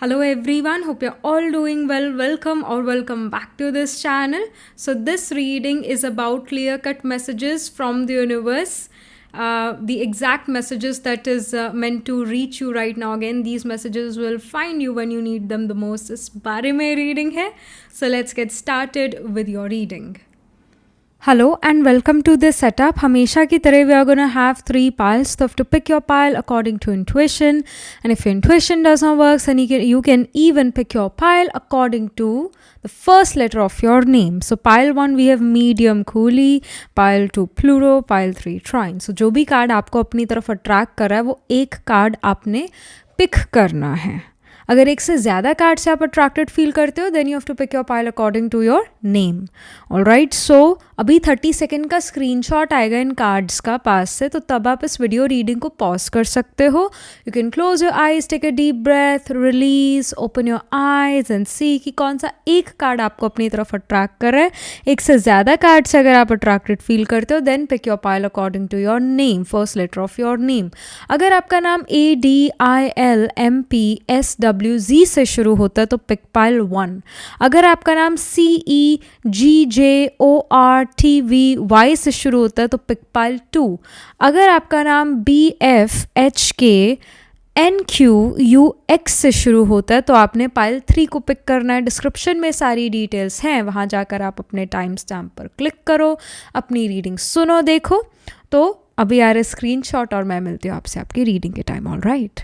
Hello everyone, hope you're all doing well. Welcome or welcome back to this channel. So this reading is about clear-cut messages from the universe. The exact messages that is meant to reach you right now. Again, these messages will find you when you need them the most. इस बारे में reading है. So let's get started with your reading. Hello and welcome to this setup. हमेशा की तरह we are going to have 3 piles. So you have to pick your pile according to intuition. And if your intuition does not work, then you can even pick your pile according to the first letter of your name. So pile 1 we have medium coolie, pile 2 pluro, pile 3 trine. So जो भी card आपको अपनी तरफ attract कर रहा है वो एक कार्ड आपने पिक करना है. अगर एक से ज़्यादा कार्ड से आप अट्रैक्टेड फील करते हो then you have to pick your pile according to your name. Alright, so अभी 30 सेकेंड का स्क्रीनशॉट आएगा इन कार्ड्स का पास से, तो तब आप इस वीडियो रीडिंग को पॉज कर सकते हो. You can close your eyes, take a deep breath, release, open your eyes and see कि कौन सा एक कार्ड आपको अपनी तरफ अट्रैक्ट कर रहा है. एक से ज़्यादा कार्ड से अगर आप अट्रैक्टेड फील करते हो then pick your pile according to your name, first letter of your name. अगर आपका नाम ADILMPSW जी से शुरू होता है तो पिक पाइल 1. अगर आपका नाम CEGJORTVY से शुरू होता है तो पिक पाइल 2. अगर आपका नाम BFHKNQUX से शुरू होता है तो आपने पाइल 3 को पिक करना है. डिस्क्रिप्शन में सारी डिटेल्स हैं, वहाँ जाकर आप अपने टाइम स्टैम्प पर क्लिक करो, अपनी रीडिंग सुनो, देखो. तो अभी आ रहे स्क्रीनशॉट और मैं मिलती हूँ आपसे आपकी रीडिंग के time. All right.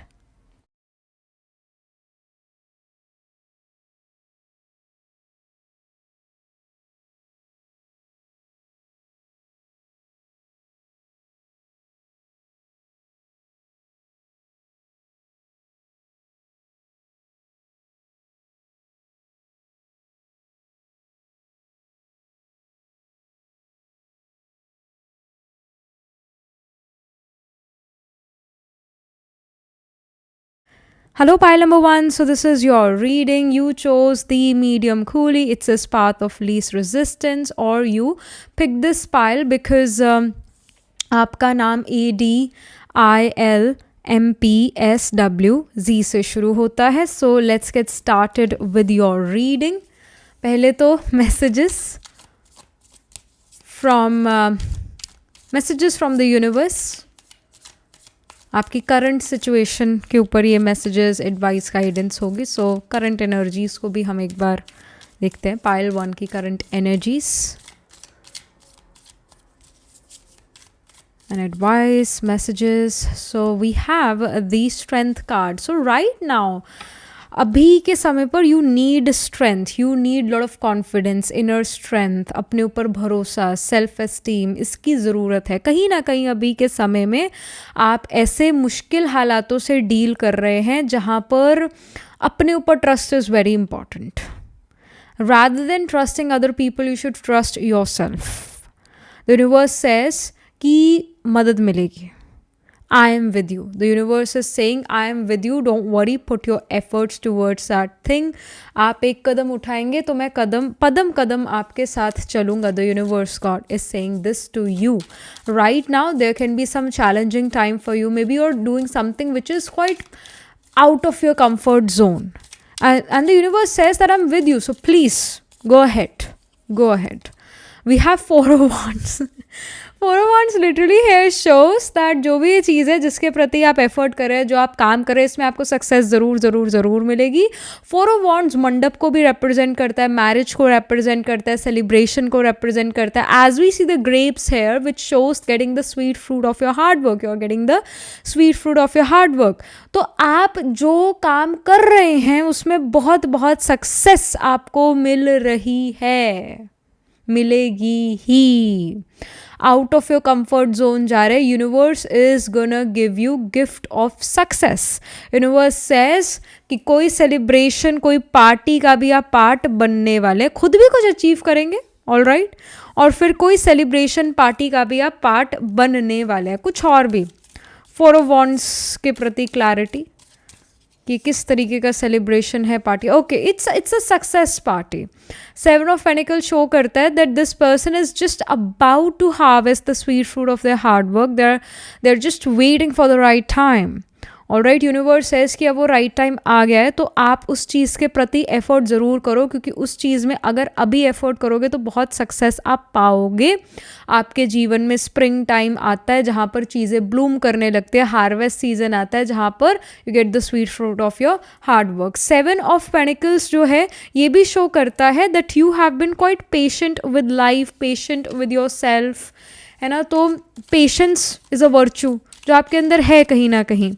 Hello, pile number 1. So this is your reading. You chose the medium coolie. It says path of least resistance, or you picked this pile because आपका नाम ADILMPSWZ से शुरू होता है. So let's get started with your reading. पहले तो messages from the universe. आपकी current situation के ऊपर ये मैसेजेस, एडवाइस, गाइडेंस होगी. सो करंट एनर्जीज़ को भी हम एक बार देखते हैं. पाइल 1 की current energies and advice messages. So we have the strength card. So right now, अभी के समय पर you need strength, you need lot of confidence, inner strength, अपने ऊपर भरोसा, सेल्फ एस्टीम, इसकी ज़रूरत है. कहीं ना कहीं अभी के समय में आप ऐसे मुश्किल हालातों से डील कर रहे हैं जहाँ पर अपने ऊपर trust is very important. rather than trusting other people you should trust yourself. The universe says कि मदद मिलेगी. I am with you. The universe is saying I am with you. Don't worry. Put your efforts towards that thing. आप एक कदम उठाएंगे तो मैं कदम कदम आपके साथ चलूँगा. The universe God is saying this to you. Right now there can be some challenging time for you. Maybe you're doing something which is quite out of your comfort zone. And the universe says that I'm with you. So please go ahead. Go ahead. We have 4 of Wands. 4 of Wands literally here shows that जो भी ये चीज़ है जिसके प्रति आप effort करें, जो आप काम करें, इसमें आपको सक्सेस ज़रूर मिलेगी. 4 of Wands मंडप को भी रिप्रेजेंट करता है, मैरिज को रिप्रेजेंट करता है, सेलिब्रेशन को रिप्रेजेंट करता है. As we see the grapes here which shows getting the sweet fruit of your hard work. You are getting the sweet fruit of your hard work. तो आप जो काम कर रहे हैं उसमें बहुत सक्सेस आपको मिल रही है, मिलेगी ही. Out of your comfort zone जा रहे. Universe is gonna give you gift of success. Universe says कि कोई सेलिब्रेशन, कोई पार्टी का भी आप पार्ट बनने वाले, खुद भी कुछ अचीव करेंगे. All right. और फिर कोई सेलिब्रेशन पार्टी का भी आप पार्ट बनने वाले हैं, कुछ और भी. 4 of Wands के प्रति क्लैरिटी कि किस तरीके का सेलिब्रेशन है, party. Okay, it's a success party. 7 of Pentacles show करता है that this person is just about to harvest the sweet fruit of their hard work. They are just waiting for the right time. Alright, universe says कि अब वो right time आ गया है, तो आप उस चीज़ के प्रति एफर्ट ज़रूर करो, क्योंकि उस चीज़ में अगर अभी एफर्ट करोगे तो बहुत सक्सेस आप पाओगे. आपके जीवन में स्प्रिंग टाइम आता है जहाँ पर चीज़ें ब्लूम करने लगती है, हार्वेस्ट सीजन आता है जहाँ पर you get the sweet fruit of your hard work. 7 of pentacles जो है ये भी शो करता है that you have been quite patient with life, patient with your self, है ना. तो पेशेंस इज़ अ वर्च्यू जो आपके अंदर है कहीं ना कहीं.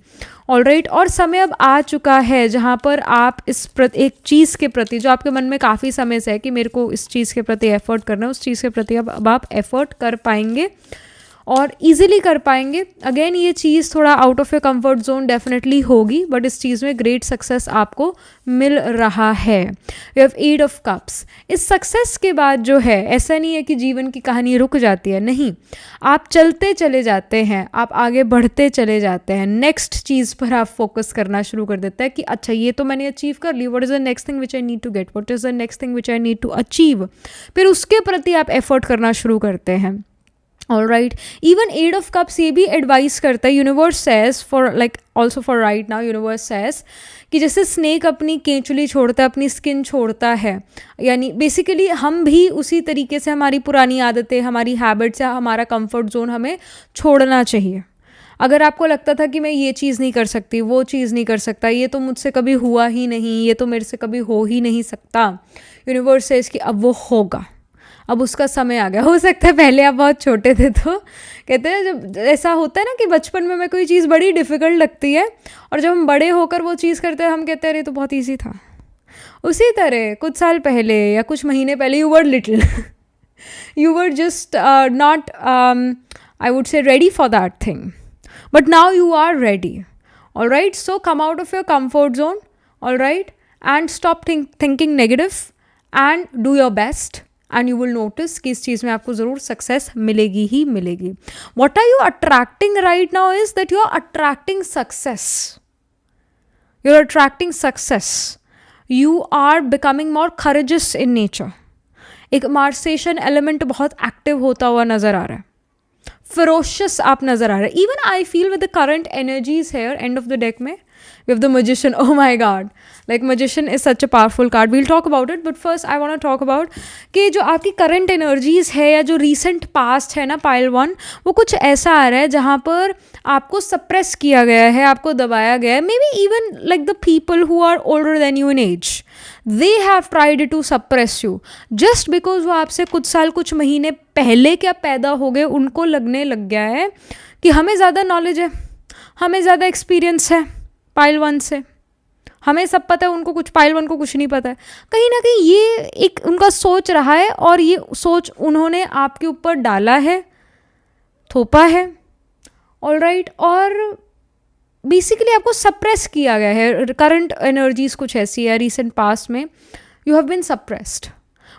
ऑलराइट, और समय अब आ चुका है जहाँ पर आप एक चीज़ के प्रति जो आपके मन में काफ़ी समय से है कि मेरे को इस चीज़ के प्रति एफर्ट करना है, उस चीज़ के प्रति अब आप एफर्ट कर पाएंगे और इजीली कर पाएंगे. अगेन ये चीज़ थोड़ा out of your comfort zone definitely होगी, बट इस चीज़ में ग्रेट सक्सेस आपको मिल रहा है. You have 8 of cups. इस सक्सेस के बाद जो है ऐसा नहीं है कि जीवन की कहानी रुक जाती है, नहीं, आप चलते चले जाते हैं, आप आगे बढ़ते चले जाते हैं. नेक्स्ट चीज़ पर आप फोकस करना शुरू कर देता है कि अच्छा ये तो मैंने अचीव कर ली, what is the next thing which I need to get, what is the next thing which I need to achieve. फिर उसके प्रति आप एफर्ट करना शुरू करते हैं. ऑलराइट, इवन 8 ऑफ कप्स ये भी एडवाइस करता है, universe says for like also for right now, universe says कि जैसे स्नेक अपनी केंचुली छोड़ता है, अपनी स्किन छोड़ता है, यानी बेसिकली हम भी उसी तरीके से हमारी पुरानी आदतें, हमारी हैबिट्स या हमारा कंफर्ट जोन हमें छोड़ना चाहिए. अगर आपको लगता था कि मैं ये चीज़ नहीं कर सकती, वो चीज़ नहीं कर सकता, ये तो मुझसे कभी हुआ ही नहीं, ये तो मेरे से कभी हो ही नहीं सकता, यूनिवर्स सेज कि अब वो होगा, अब उसका समय आ गया. हो सकता है पहले आप बहुत छोटे थे तो कहते हैं जब ऐसा होता है ना कि बचपन में हमें कोई चीज़ बड़ी डिफ़िकल्ट लगती है और जब हम बड़े होकर वो चीज़ करते हैं हम कहते हैं अरे तो बहुत ईजी था. उसी तरह कुछ साल पहले या कुछ महीने पहले you were little, you were just not I would say ready for that thing, but now you are ready. Alright, so come out of your comfort zone, alright, and stop thinking negative and do your best, and you will notice कि इस चीज़ में आपको ज़रूर success मिलेगी ही मिलेगी. What are you attracting right now is that you are attracting success. You are attracting success. You are becoming more courageous in nature. एक मार्सेशन एलिमेंट बहुत एक्टिव होता हुआ नज़र आ रहा है, ferocious आप नज़र आ रहा है. Even I feel with the current energies here and of the deck में we have the magician. Oh my god, like magician is such a powerful card. We'll talk about it, but first I want to talk about कि जो आपकी current energies है या जो recent past है ना pile 1, वो कुछ ऐसा आ रहा है जहाँ पर आपको suppress किया गया है, आपको दबाया गया है. Maybe even like the people who are older than you in age, they have tried to suppress you just because वो आपसे कुछ साल कुछ महीने पहले क्या पैदा हो गए, उनको लगने लग गया है कि हमें ज़्यादा नॉलेज है, हमें ज़्यादा एक्सपीरियंस है पाइल 1 से, हमें सब पता है, उनको कुछ पाइल 1 को कुछ नहीं पता है. कहीं ना कहीं ये एक उनका सोच रहा है और ये सोच उन्होंने आपके ऊपर डाला है, थोपा है. ऑलराइट, और बेसिकली आपको सप्रेस किया गया है. करंट एनर्जीज कुछ ऐसी है, रिसेंट पास्ट में you have been suppressed.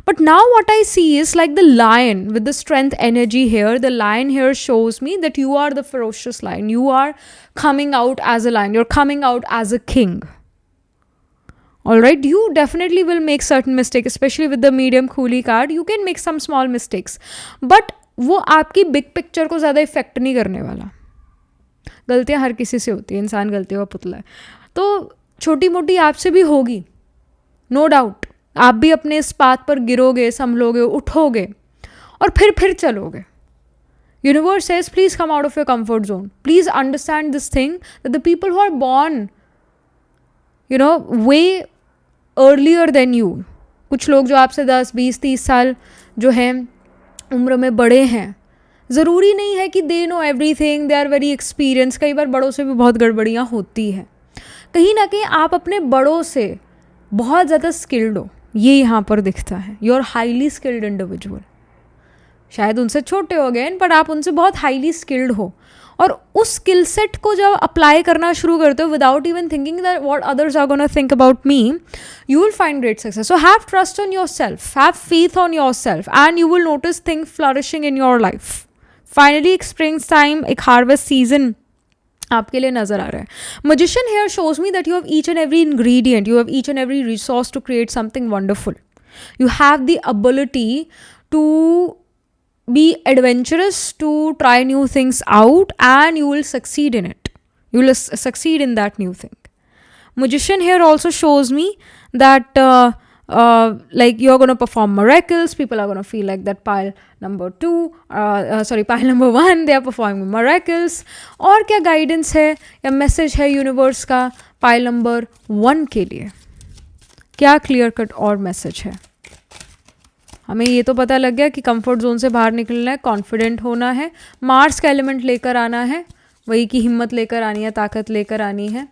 But now what I see is like the lion with the strength energy here. The lion here shows me that you are the ferocious lion. You are coming out as a lion. You're coming out as a king. Alright, you definitely will make certain mistakes, especially with the medium Khuli card. You can make some small mistakes. But वो आपकी big picture को ज़्यादा effect नहीं करने वाला. गलतियाँ हर किसी से होती है, इंसान गलतियों का पुतला है. तो छोटी मोटी आपसे भी होगी, नो डाउट. आप भी अपने इस पाथ पर गिरोगे, संभलोगे, उठोगे और फिर चलोगे. Universe says please come out of your comfort zone. Please understand this thing that the people who are born you know way earlier than you, कुछ लोग जो आपसे 10, 20, 30 साल जो हैं उम्र में बड़े हैं, ज़रूरी नहीं है कि they know everything, they are very experience. कई बार बड़ों से भी बहुत गड़बड़ियाँ होती हैं. कहीं ना कहीं आप अपने बड़ों से बहुत ज़्यादा स्किल्ड हो, ये यहाँ पर दिखता है. You are highly skilled individual. शायद उनसे छोटे हो गए पर आप उनसे बहुत हाईली स्किल्ड हो, और उस स्किल सेट को जब अप्लाई करना शुरू करते हो without even thinking that what others are gonna think about me, you will find great success. So have trust on your self, have faith on your self, and you will notice thing flourishing in your life. Finally एक spring time, एक harvest season आपके लिए नजर आ रहा है. Magician here shows me that you have each and every ingredient, you have each and every resource to create something wonderful. You have the ability to be adventurous, to try new things out, and you will succeed in it. You will succeed in that new thing. Magician here also shows me that like you're going to perform miracles. People are going to feel like that pile number 2, pile number 1, they are performing miracles. और क्या guidance है या message है universe का pile number 1 के लिए? क्या clear cut और message है? हमें ये तो पता लग गया कि कंफर्ट जोन से बाहर निकलना है, कॉन्फिडेंट होना है, मार्स का एलिमेंट लेकर आना है, वही की हिम्मत लेकर आनी है, ताकत लेकर आनी है.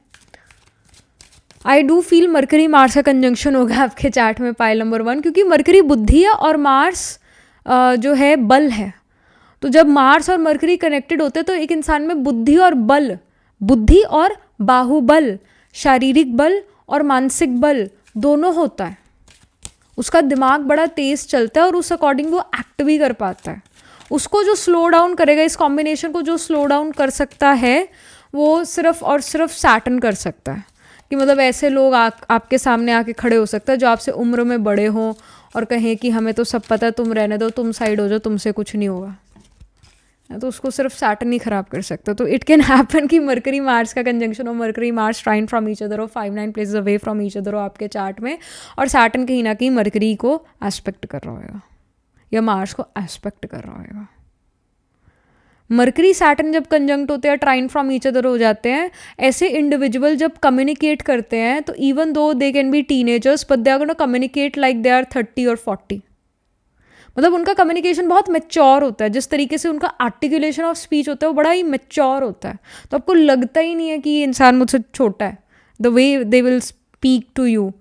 आई डू फील मरकरी मार्स का कंजंक्शन होगा आपके चार्ट में पाइल नंबर 1, क्योंकि मरकरी बुद्धि है और मार्स जो है बल है. तो जब मार्स और मरकरी कनेक्टेड होते हैं तो एक इंसान में बुद्धि और बाहुबल, शारीरिक बल और मानसिक बल दोनों होता है. उसका दिमाग बड़ा तेज चलता है और उस अकॉर्डिंग वो एक्ट भी कर पाता है. उसको जो स्लो डाउन करेगा, इस कॉम्बिनेशन को जो स्लो डाउन कर सकता है, वो सिर्फ और सिर्फ सैटर्न कर सकता है. कि मतलब ऐसे लोग आपके सामने आके खड़े हो सकते हैं जो आपसे उम्र में बड़े हों और कहें कि हमें तो सब पता है, तुम रहने दो, तुम साइड हो जाओ, तुमसे कुछ नहीं होगा. तो उसको सिर्फ सैटर्न ही खराब कर सकता है. तो इट कैन हैपन कि मरकरी मार्स का कंजंक्शन हो, Mercury Mars trine from each other हो, 5-9 places away from each other हो आपके चार्ट में, और सैटर्न कहीं ना कहीं मरकरी को एस्पेक्ट कर रहा होगा या मार्स को एस्पेक्ट कर रहा होगा. मरकरी सैटर्न जब कंजंक्ट होते हैं, ट्राइन फ्रॉम ईच अदर हो जाते हैं, ऐसे इंडिविजुअल जब कम्युनिकेट करते हैं तो even though they can be teenagers but they are gonna communicate like they are 30 और 40. मतलब उनका कम्युनिकेशन बहुत मैच्योर होता है. जिस तरीके से उनका आर्टिकुलेशन ऑफ स्पीच होता है वो बड़ा ही मैच्योर होता है. तो आपको लगता ही नहीं है कि ये इंसान मुझसे छोटा है. The way they will speak to you.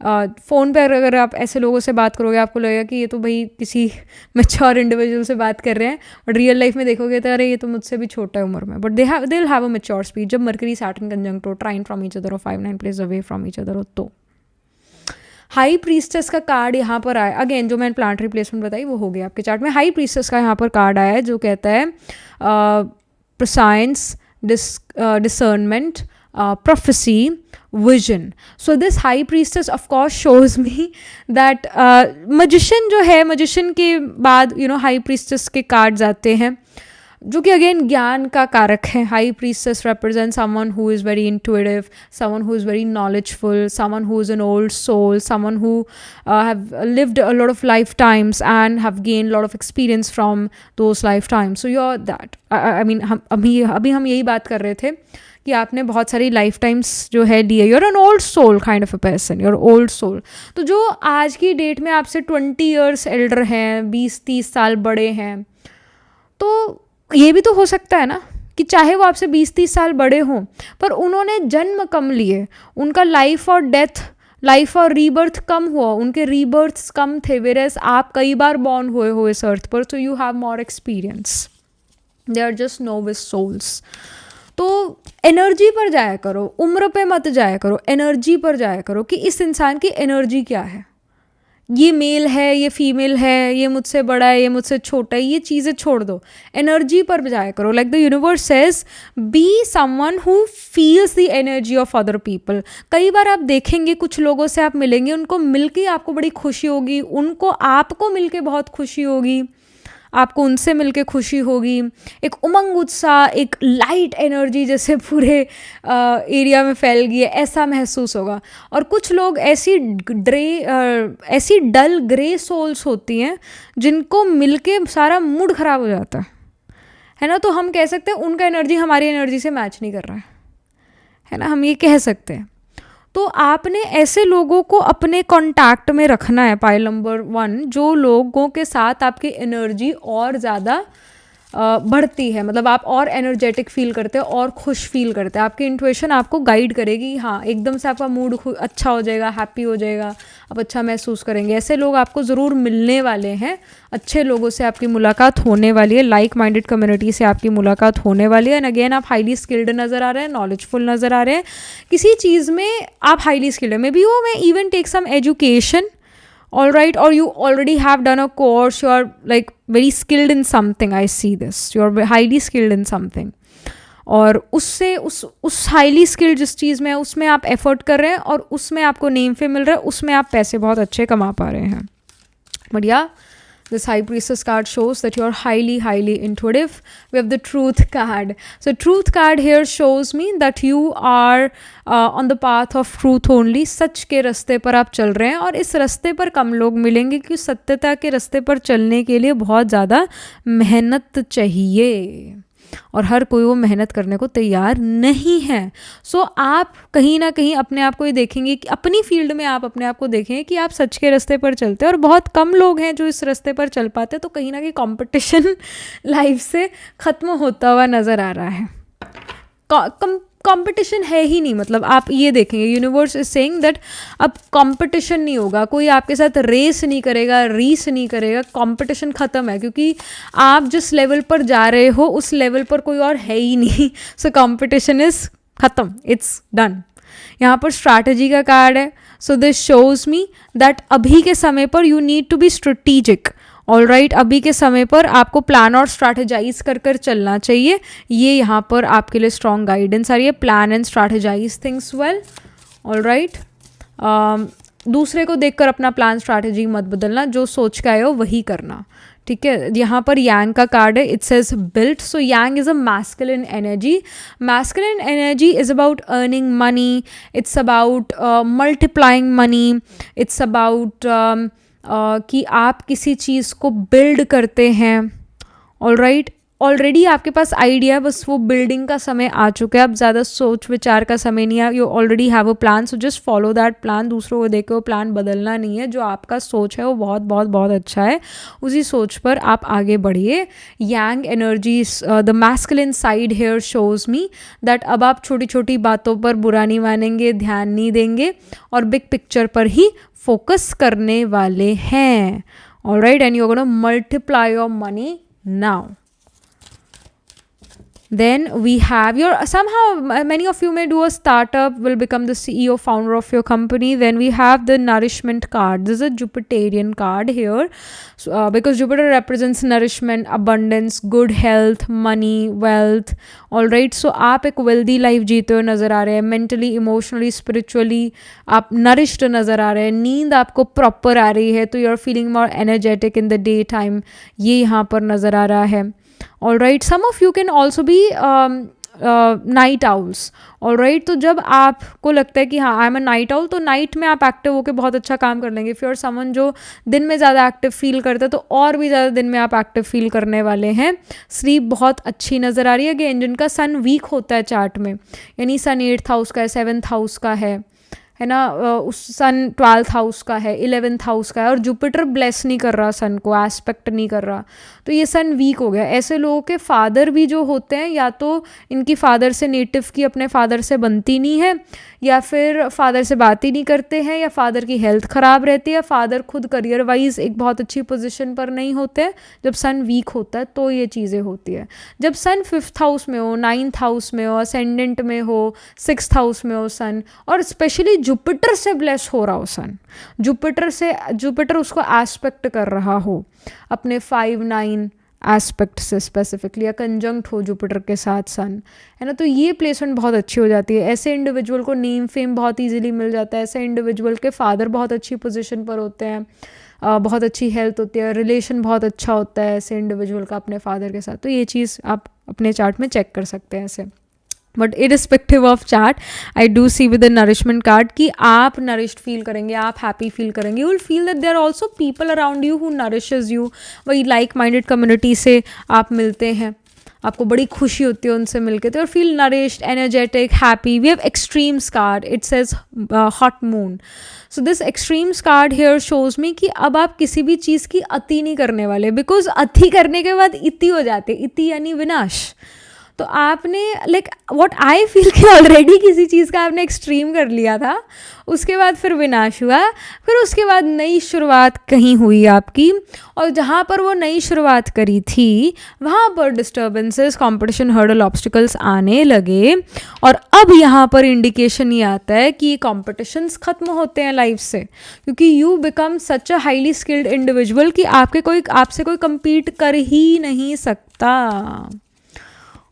Phone पर अगर आप ऐसे लोगों से बात करोगे आपको लगेगा कि ये तो भाई किसी मैच्योर इंडिविजुअल से बात कर रहे हैं, बट रियल लाइफ में देखोगे तो अरे ये तो मुझसे भी छोटा है उम्र में. But they will have a mature speech जब मरकरी सैटर्न कंजंक्ट हो, ट्राइन फ्रॉम ईच अदर हो, 5-9 place away from each other हो. तो हाई प्रीस्टेस का कार्ड यहाँ पर आया. अगेन जो मैंने प्लांटरी प्लेसमेंट बताई वो हो गया आपके चार्ट में. हाई प्रीस्टेस का यहाँ पर कार्ड आया है जो कहता है प्रिसाइंस, discernment, prophecy, vision. So this high priestess of course shows me that magician जो है, magician के बाद high priestess के cards आते हैं जो कि अगेन ज्ञान का कारक है. High priestess represents someone who is very intuitive, someone who is very knowledgeful, someone who is an old soul, someone who have lived a lot of lifetimes and have gained a lot of experience from those lifetimes. So you're that. I mean अभी हम यही बात कर रहे थे कि आपने बहुत सारी लाइफ टाइम्स जो है लिए. You're an old soul kind of a person, you're old soul. तो जो आज की डेट में आपसे 20 ईयर्स एल्डर हैं, 20-30 साल बड़े हैं, तो ये भी तो हो सकता है ना कि चाहे वो आपसे 20-30 साल बड़े हों पर उन्होंने जन्म कम लिए, उनका लाइफ और डेथ, लाइफ और रीबर्थ कम हुआ, उनके रीबर्थ्स कम थे, वेरेस आप कई बार बॉर्न हुए हो इस अर्थ पर. So you have more experience. They are just novice souls. तो एनर्जी पर जाया करो, उम्र पे मत जाया करो, एनर्जी पर जाया करो कि इस इंसान की एनर्जी क्या है. ये मेल है, ये फीमेल है, ये मुझसे बड़ा है, ये मुझसे छोटा है, ये चीज़ें छोड़ दो, एनर्जी पर जाया करो. Like the universe says be someone who feels the energy of other people. कई बार आप देखेंगे कुछ लोगों से आप मिलेंगे, उनको मिलके आपको बड़ी खुशी होगी, उनको आपको मिलके बहुत खुशी होगी, आपको उनसे मिलके खुशी होगी. एक उमंग उत्साह, एक लाइट एनर्जी जैसे पूरे एरिया में फैल गई है, ऐसा महसूस होगा. और कुछ लोग ऐसी डल ग्रे सोल्स होती हैं जिनको मिलके सारा मूड ख़राब हो जाता है ना. तो हम कह सकते हैं उनका एनर्जी हमारी एनर्जी से मैच नहीं कर रहा है ना, हम ये कह सकते हैं. तो आपने ऐसे लोगों को अपने कांटेक्ट में रखना है. पाइल नंबर 1, जो लोगों के साथ आपकी एनर्जी और ज़्यादा बढ़ती है, मतलब आप और एनर्जेटिक फील करते हैं और खुश फील करते हैं. आपकी इंट्यूशन आपको गाइड करेगी, हाँ एकदम से आपका मूड अच्छा हो जाएगा, हैप्पी हो जाएगा, आप अच्छा महसूस करेंगे. ऐसे लोग आपको ज़रूर मिलने वाले हैं, अच्छे लोगों से आपकी मुलाकात होने वाली है, लाइक माइंडेड कम्युनिटी से आपकी मुलाकात होने वाली है. एंड अगेन आप हाईली स्किल्ड नज़र आ रहे हैं, नॉलेजफुल नज़र आ रहे हैं, किसी चीज़ में आप हाईली स्किल्ड है. मे बी वो मैं even take some education, all right, or you already have done a course, you are like very skilled in something. I see this, you are highly skilled in something. और उससे उस highly skilled जिस चीज़ में है उसमें आप effort कर रहे हैं और उसमें आपको नेम फेम मिल रहा है, उसमें आप पैसे बहुत अच्छे कमा पा रहे हैं. बट या This High Priestess card shows that you're highly intuitive. We have the Truth card. So Truth card here shows me that you are on the path of truth only. सच के रास्ते पर आप चल रहे हैं, और इस रास्ते पर कम लोग मिलेंगे क्योंकि सत्यता के रास्ते पर चलने के लिए बहुत ज़्यादा मेहनत चाहिए, और हर कोई वो मेहनत करने को तैयार नहीं है. सो आप कहीं ना कहीं अपने आप को ये देखेंगे कि अपनी फील्ड में आप अपने आप को देखेंगे कि आप सच के रास्ते पर चलते हैं, और बहुत कम लोग हैं जो इस रास्ते पर चल पाते. तो कहीं ना कहीं कंपटीशन लाइफ से ख़त्म होता हुआ नज़र आ रहा है. कंपटीशन है ही नहीं. मतलब आप ये देखेंगे, यूनिवर्स इज सेइंग दैट अब कंपटीशन नहीं होगा, कोई आपके साथ रेस नहीं करेगा, रीस नहीं करेगा. कंपटीशन ख़त्म है, क्योंकि आप जिस लेवल पर जा रहे हो उस लेवल पर कोई और है ही नहीं. सो कंपटीशन इज ख़त्म, इट्स डन. यहाँ पर स्ट्रैटेजी का कार्ड है. So this shows me that अभी के समय पर you need to be strategic. All right, अभी के समय पर आपको प्लान और स्ट्रैटेजाइज कर कर चलना चाहिए. ये यहाँ पर आपके लिए स्ट्रॉन्ग गाइडेंस आ रही है. Plan and strategise things well. All right, दूसरे को देखकर अपना प्लान स्ट्रैटेजी मत बदलना, जो सोच के आए हो वही करना. ठीक है. यहाँ पर यांग का कार्ड है. It says built. So Yang is a masculine energy. Masculine energy is about earning money, it's about multiplying money, it's about कि आप किसी चीज़ को बिल्ड करते हैं. ऑल राइट, ऑलरेडी आपके पास आइडिया है, बस वो बिल्डिंग का समय आ चुका है. अब ज़्यादा सोच विचार का समय नहीं है. You already have a plan, so just follow that plan. दूसरों को देख के वो प्लान बदलना नहीं है. जो आपका सोच है वो बहुत बहुत बहुत अच्छा है, उसी सोच पर आप आगे बढ़िए. Yang energy, the masculine side here shows me that अब आप छोटी छोटी बातों पर बुरा नहीं मानेंगे, ध्यान नहीं देंगे, और बिग पिक्चर पर ही फोकस करने वाले हैं. All right, and you are gonna multiply your money now. Then we have your, somehow many of you may do a startup, will become the CEO, founder of your company. Then we have the nourishment card. This is a Jupiterian card here. So, because Jupiter represents nourishment, abundance, good health, money, wealth. All right, so आप एक wealthy life जीते हुए नज़र आ रहे हैं. mentally, emotionally, spiritually आप nourished नज़र आ रहे हैं. नींद आपको proper आ रही है, तो you are feeling more energetic in the daytime. ये यहाँ पर नज़र आ रहा है. All right, some of you can also be night owls. All right, तो जब आपको लगता है कि हाँ I am a night owl, तो नाइट में आप एक्टिव होकर बहुत अच्छा काम कर लेंगे. इफ़ यू आर समवन जो दिन में ज़्यादा एक्टिव फील करता है, तो और भी ज़्यादा दिन में आप एक्टिव फील करने वाले हैं. स्लीप बहुत अच्छी नज़र आ रही है. अगेन जिनका सन वीक होता है चार्ट में, यानी सन 8th हाउस का है, 7th हाउस का है ना, उस सन 12th हाउस का है, 11th हाउस का है, और जुपिटर ब्लेस नहीं कर रहा सन को, एस्पेक्ट नहीं कर रहा, तो ये सन वीक हो गया. ऐसे लोगों के फादर भी जो होते हैं, या तो इनकी फादर से नेटिव की अपने फादर से बनती नहीं है, या फिर फादर से बात ही नहीं करते हैं, या फादर की हेल्थ ख़राब रहती है, फादर खुद करियर वाइज एक बहुत अच्छी पोजीशन पर नहीं होते हैं. जब सन वीक होता है तो ये चीज़ें होती है. जब सन 5th हाउस में हो, 9th हाउस में हो, असेंडेंट में हो, 6th हाउस में हो सन, और स्पेशली जुपिटर से ब्लेस हो रहा हो सन, जुपिटर उसको एस्पेक्ट कर रहा हो अपने 5-9 एस्पेक्ट से स्पेसिफिकली, या कंजंक्ट हो जुपिटर के साथ सन, है ना, तो ये प्लेसमेंट बहुत अच्छी हो जाती है. ऐसे इंडिविजुअल को नेम फेम बहुत इजीली मिल जाता है. ऐसे इंडिविजुअल के फादर बहुत अच्छी पोजीशन पर होते हैं, बहुत अच्छी हेल्थ होती है, रिलेशन बहुत अच्छा होता है ऐसे इंडिविजुअल का अपने फादर के साथ. तो ये चीज़ आप अपने चार्ट में चेक कर सकते हैं ऐसे. But irrespective of chart, I do see with the nourishment card कि आप नरिश्ड फील करेंगे, आप हैप्पी फील करेंगे. You will feel that there are also people around you who nourishes you. वही लाइक माइंडेड कम्युनिटी से आप मिलते हैं, आपको बड़ी खुशी होती है उनसे मिलकर, तो feel nourished, energetic, happy. We have extremes card. It says hot moon. So this extremes card here shows me कि अब आप किसी भी चीज़ की अति नहीं करने वाले, बिकॉज अति करने के बाद इति हो जाते. इति यानी विनाश. तो आपने लाइक व्हाट आई फील कि ऑलरेडी किसी चीज़ का आपने एक्सट्रीम कर लिया था, उसके बाद फिर विनाश हुआ, फिर उसके बाद नई शुरुआत कहीं हुई आपकी, और जहाँ पर वो नई शुरुआत करी थी वहाँ पर डिस्टर्बेंसेस, कंपटीशन, हर्डल, ऑब्स्टिकल्स आने लगे. और अब यहाँ पर इंडिकेशन ये आता है कि ये कॉम्पिटिशन्स ख़त्म होते हैं लाइफ से, क्योंकि you become such a highly skilled individual कि आपसे कोई कम्पीट कर ही नहीं सकता.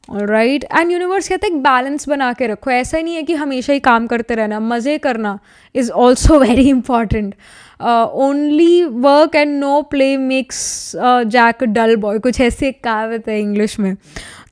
ऑलराइट, एंड यूनिवर्स कहते हैं एक बैलेंस बना के रखो. ऐसा ही नहीं है कि हमेशा ही काम करते रहना, मज़े करना is also very important. Only work and no play makes Jack dull boy, कुछ ऐसी एक कहावत है इंग्लिश में.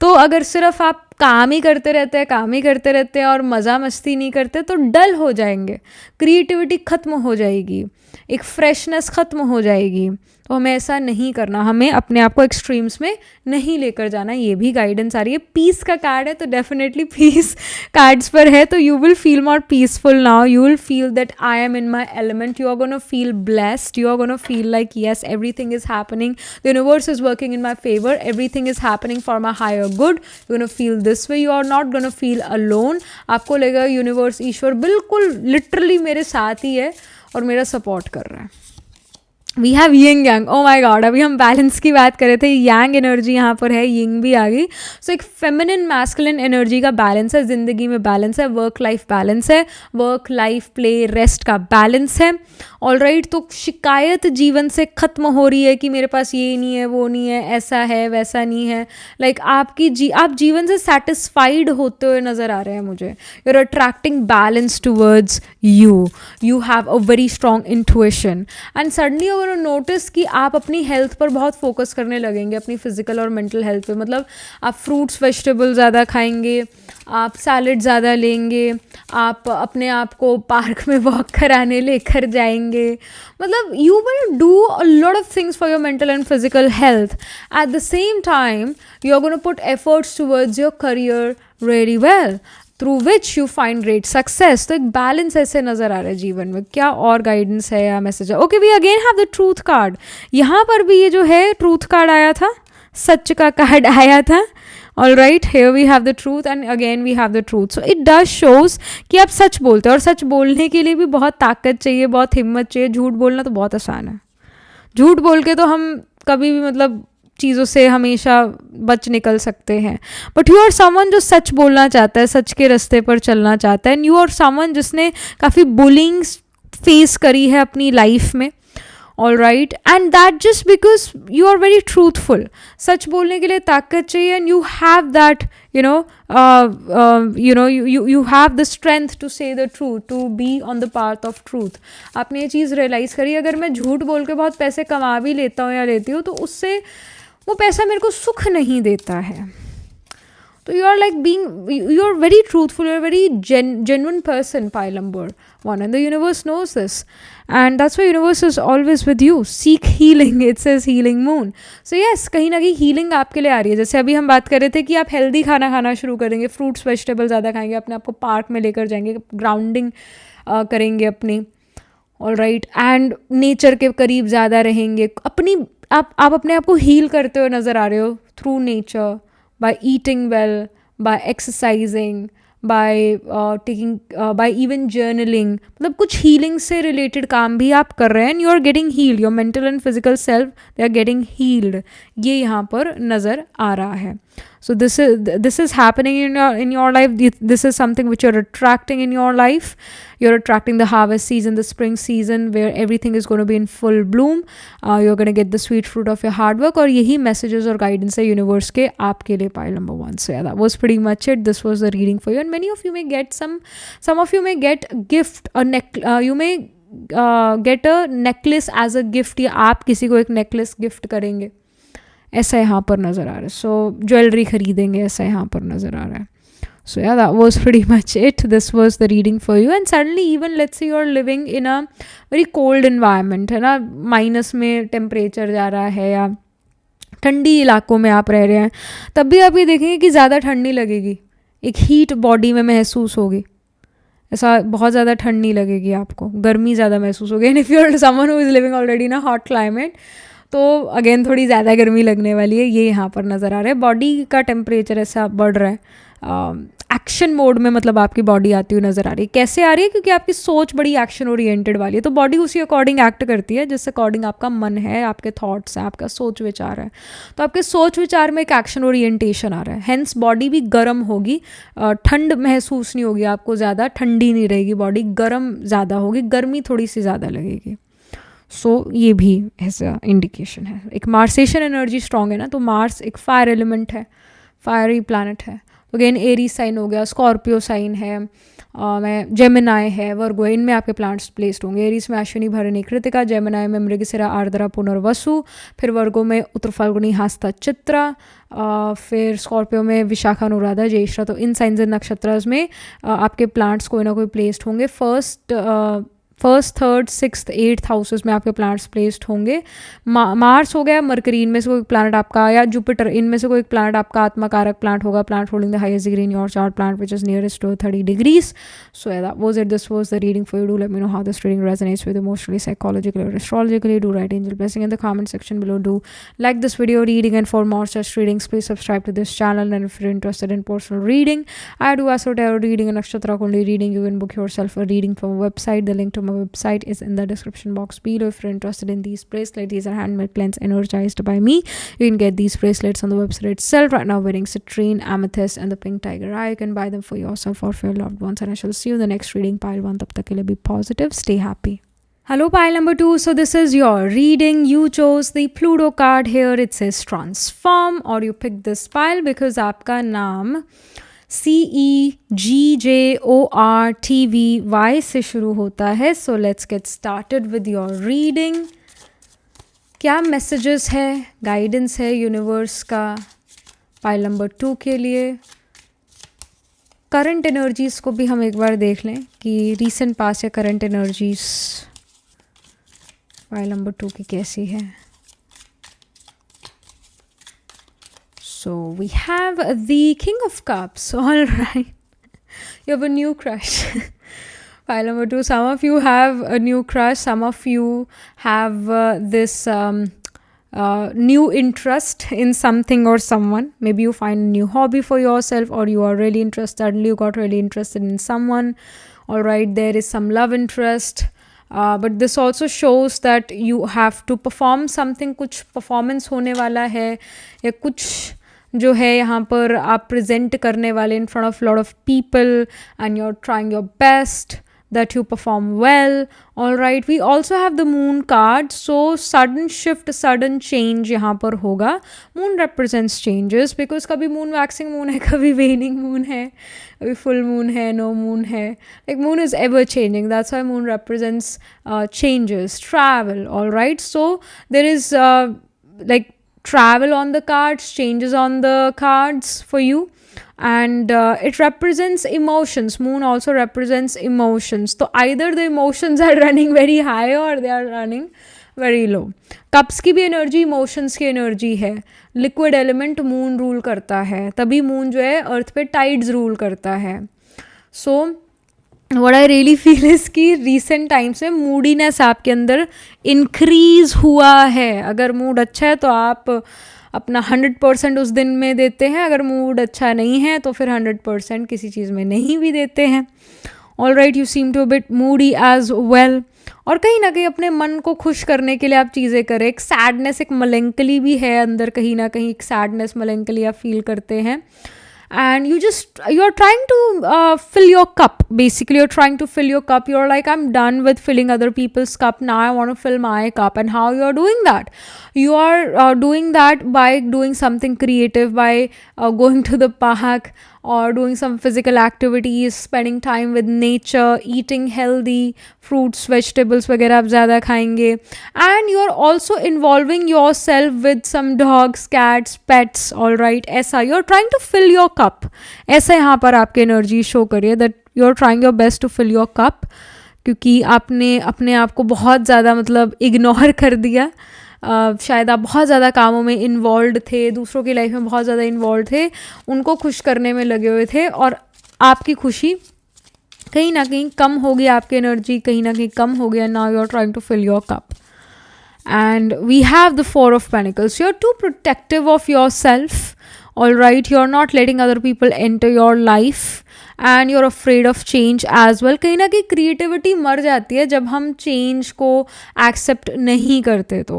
तो अगर सिर्फ आप काम ही करते रहते हैं, काम ही करते रहते हैं और मज़ा मस्ती नहीं करते तो डल हो जाएंगे, क्रिएटिविटी ख़त्म हो जाएगी, एक फ्रेशनेस ख़त्म हो जाएगी. तो हमें ऐसा नहीं करना, हमें अपने आप को एक्सट्रीम्स में नहीं लेकर जाना. ये भी गाइडेंस आ रही है. पीस का कार्ड है तो डेफिनेटली पीस कार्ड्स पर है, तो you will feel more peaceful now. You will feel that I am in my element. You are gonna feel blessed. You are gonna feel like yes, everything is happening, the universe is working in my favour, everything is happening for my higher good. You gonna feel this way. You are not gonna feel alone. आपको लगेगा universe, ईश्वर बिल्कुल literally मेरे साथ ही है और मेरा support कर रहा है. We have yin yang. Oh my god, अभी हम बैलेंस की बात कर रहे थे, यांग एनर्जी यहाँ पर है, यिंग भी आ गई. सो एक फेमिनिन मैस्कुलिन एनर्जी का बैलेंस है, ज़िंदगी में बैलेंस है, वर्क लाइफ बैलेंस है, वर्क लाइफ प्ले रेस्ट का बैलेंस है. ऑलराइट, तो शिकायत जीवन से ख़त्म हो रही है कि मेरे पास ये नहीं है, वो नहीं है, ऐसा है वैसा नहीं है. लाइक आप जीवन से सेटिस्फाइड होते हुए नज़र आ रहे हैं मुझे. You are attracting balance towards you. You have a very strong intuition and suddenly अगर नोटिस कि आप अपनी हेल्थ पर बहुत फोकस करने लगेंगे, अपनी फिजिकल और मेंटल हेल्थ पे. मतलब आप फ्रूट्स वेजिटेबल ज़्यादा खाएंगे, आप सैलड ज़्यादा लेंगे, आप अपने आप को पार्क में वॉक कराने लेकर जाएंगे. मतलब you will do a lot of things for your mental and physical health. At the same time you are gonna put efforts towards your career very well, through which you find great success. तो एक balance ऐसे नज़र आ रहा है जीवन में. क्या और गाइडेंस है या मैसेज है? Okay, we again have the truth card. यहाँ पर भी ये जो है ट्रूथ कार्ड आया था, सच का कार्ड आया था. All right, here we have the truth and again we have the truth. So it does shows कि आप सच बोलते हो, और सच बोलने के लिए भी बहुत ताकत चाहिए, बहुत हिम्मत चाहिए. झूठ बोलना तो बहुत आसान है. झूठ बोल के तो हम कभी भी मतलब चीज़ों से हमेशा बच निकल सकते हैं. बट यू आर समवन जो सच बोलना चाहता है, सच के रास्ते पर चलना चाहता है. एंड यू आर समवन जिसने काफ़ी बुलिंग फेस करी है अपनी लाइफ में. All right, and that just because you are very truthful. सच बोलने के लिए ताकत चाहिए and you have that you have the strength to say the truth, to be on the path of truth. आपने ये चीज़ रियलाइज़ करी, अगर मैं झूठ बोल के बहुत पैसे कमा भी लेता हूँ या लेती हूँ तो उससे वो पैसा मेरे को सुख नहीं देता है. तो you are like you are very truthful, you are a very genuine person, Pi number 1, and the universe knows this, and that's why universe is always with you. Seek healing, it says healing moon. So yes, कहीं ना कहीं healing आपके लिए आ रही है. जैसे अभी हम बात कर रहे थे कि आप हेल्दी खाना खाना शुरू करेंगे, फ्रूट्स वेजिटेबल ज़्यादा खाएंगे, अपने आपको पार्क में लेकर जाएंगे, ग्राउंडिंग करेंगे अपनी. ऑल राइट, एंड नेचर के करीब ज़्यादा रहेंगे. आप अपने आप को हील करते हुए नज़र आ रहे हो through nature, by eating well, by exercising, by even journaling. मतलब कुछ healing से related काम भी आप कर रहे हैं. You are getting healed, your mental and physical self, they are getting healed. ये यहाँ पर नज़र आ रहा है. So this is happening in your life. This is something which you're attracting in your life. You're attracting the harvest season, the spring season, where everything is going to be in full bloom. You're going to get the sweet fruit of your hard work. और यही messages और guidance है universe के आपके लिए pile number 1. So yeah, that was pretty much it. This was the reading for you, and many of you may get some of you may get a gift, you may get a necklace as a gift, या आप किसी को एक necklace gift करेंगे, ऐसा यहाँ पर नज़र आ रहा है. सो ज्वेलरी खरीदेंगे, ऐसा यहाँ पर नज़र आ रहा है. So yeah that was pretty much it. This was the reading for you. And suddenly even let's say you are living in a very cold environment, है ना, माइनस में टेम्परेचर जा रहा है, या ठंडी इलाकों में आप रह रहे हैं, तब भी आप ये देखेंगे कि ज़्यादा ठंड नहीं लगेगी. एक हीट बॉडी में महसूस होगी. ऐसा बहुत ज़्यादा ठंड नहीं लगेगी आपको, गर्मी ज़्यादा महसूस होगी. And if you are someone who is living already in a hot climate, तो अगेन थोड़ी ज़्यादा गर्मी लगने वाली है. ये यहाँ पर नज़र आ रहा है. बॉडी का टेम्परेचर ऐसा बढ़ रहा है. एक्शन मोड में मतलब आपकी बॉडी आती हुई नज़र आ रही है. कैसे आ रही है? क्योंकि आपकी सोच बड़ी एक्शन ओरिएंटेड वाली है, तो बॉडी उसी अकॉर्डिंग एक्ट करती है जिस अकॉर्डिंग आपका मन है, आपके थॉट्स हैं, आपका सोच विचार है. तो आपके सोच विचार में एक एक्शन ओरिएंटेशन आ रहा है. हेंस बॉडी भी गर्म होगी. ठंड महसूस नहीं होगी आपको, ज़्यादा ठंडी नहीं रहेगी बॉडी, गर्म ज़्यादा होगी, गर्मी थोड़ी सी ज़्यादा लगेगी. सो ये भी ऐसा इंडिकेशन है. एक मार्सेशन एनर्जी स्ट्रॉन्ग है ना, तो मार्स एक फायर एलिमेंट है. फायरी प्लैनेट है। अगेन एरी साइन हो गया, स्कॉर्पियो साइन है, मैं जेमिनाई है, वर्गो, इनमें आपके प्लांट्स प्लेस्ड होंगे। एरीज में अश्विनी भरणी कृतिका, जेमिनाई में मृगशिरा आर्द्रा पुनर्वसु, फिर वर्गो में उत्तर फाल्गुनी हस्ता चित्रा, फिर स्कॉर्पियो में विशाखा अनुराधा ज्येष्ठा। तो इन साइंस एंड नक्षत्रास में आपके प्लांट्स कोई ना कोई प्लेस्ड होंगे। First, third, sixth, eighth houses में आपके प्लांट्स प्लेस्ड होंगे। मार्स हो गया, मरकरी, इनमें से कोई प्लानट आपका, या जुपिटर, इनमें से कोई प्लानट आपका आत्मकारक प्लांट होगा, planet holding the highest degree in your chart, planet which is nearest to 30 degrees. So yeah, that was it. This was the reading for you. Do let me know how this reading resonates with you emotionally, psychologically, or astrologically. Do write angel blessing in the comment section below. Do like this video reading, and for more such readings, please subscribe to this channel. And if you're interested in personal reading, I do astro tarot reading and nakshatra kundi reading. You can book yourself a reading from a website. The link to my website is in the description box below. If you're interested in these bracelets, these are handmade plants energized by me. You can get these bracelets on the website itself. Right now wearing citrine, amethyst and the pink tiger eye. You can buy them for yourself or for your loved ones, and I shall see you in the next reading. Pile 1. Tab tak ke liye be positive, stay happy. Hello pile number 2. So this is your reading. You chose the Pluto card here. It says transform, or you picked this pile because aapka naam CEGJORTVY से शुरू होता है. So let's get started with your reading. क्या messages है, guidance है universe का pile number 2 के लिए? करंट एनर्जीज़ को भी हम एक बार देख लें कि रीसेंट पास्ट या करंट एनर्जीज पाइल नंबर 2 की कैसी है. So we have the King of Cups. All right. You have a new crush. Pile number 2. Some of you have a new crush. Some of you have this new interest in something or someone. Maybe you find a new hobby for yourself, or you are really interested. Suddenly you got really interested in someone. All right. There is some love interest. But this also shows that you have to perform something. कुछ performance होने वाला है, या कुछ जो है यहाँ पर आप प्रेजेंट करने वाले in front of lot of people, and you're trying your best that you perform well. All right, we also have the moon card. So sudden shift, sudden change यहाँ पर होगा. Moon represents changes because कभी moon waxing moon है, कभी waning moon है, कभी full moon है, no moon है. Like moon is ever changing. That's why moon represents changes, travel. All right, so there is like travel on the cards, changes on the cards for you, and it represents emotions. Moon also represents emotions. So either the emotions are running very high or they are running very low. Cups की भी energy emotions की energy है. Liquid element moon rule करता है, तभी moon जो है अर्थ पे टाइड्स रूल करता है. सो what I really feel is कि recent times में मूडीनेस आपके अंदर इंक्रीज हुआ है. अगर मूड अच्छा है तो आप अपना 100% उस दिन में देते हैं. अगर मूड अच्छा नहीं है तो फिर 100% किसी चीज़ में नहीं भी देते हैं. All right, you seem to bit moody as well. और कहीं ना कहीं अपने मन को खुश करने के लिए आप चीज़ें करें. एक सैडनेस, एक मलेंकली भी है अंदर, कहीं ना कहीं एक सैडनेस मलेंकली आप फील करते हैं. And you're trying to fill your cup. Basically you're trying to fill your cup. You're like, I'm done with filling other people's cup, now I want to fill my cup. And how you're doing that? You are doing that by doing something creative, by going to the park, or doing some physical activities, spending time with nature, eating healthy fruits, vegetables वगैरह आप ज़्यादा खाएंगे. And you're also involving yourself with some dogs, cats, pets. All right, ऐसा you're trying to fill your cup. ऐसा यहाँ पर आपकी energy show करिए that you're trying your best to fill your cup, क्योंकि आपने अपने आप को बहुत ज़्यादा मतलब इग्नोर कर दिया. शायद आप बहुत ज़्यादा कामों में इन्वॉल्व थे, दूसरों की लाइफ में बहुत ज़्यादा इन्वॉल्व थे, उनको खुश करने में लगे हुए थे, और आपकी खुशी कहीं ना कहीं कम हो गई, आपकी एनर्जी कहीं ना कहीं कम हो गया. Now you are trying to fill your cup. And we have the 4 of Pentacles. You are too protective of your self. All right, you're not letting other people enter your life, and you're afraid of change as well. कहीं ना कहीं creativity मर जाती है जब हम change को accept नहीं करते. तो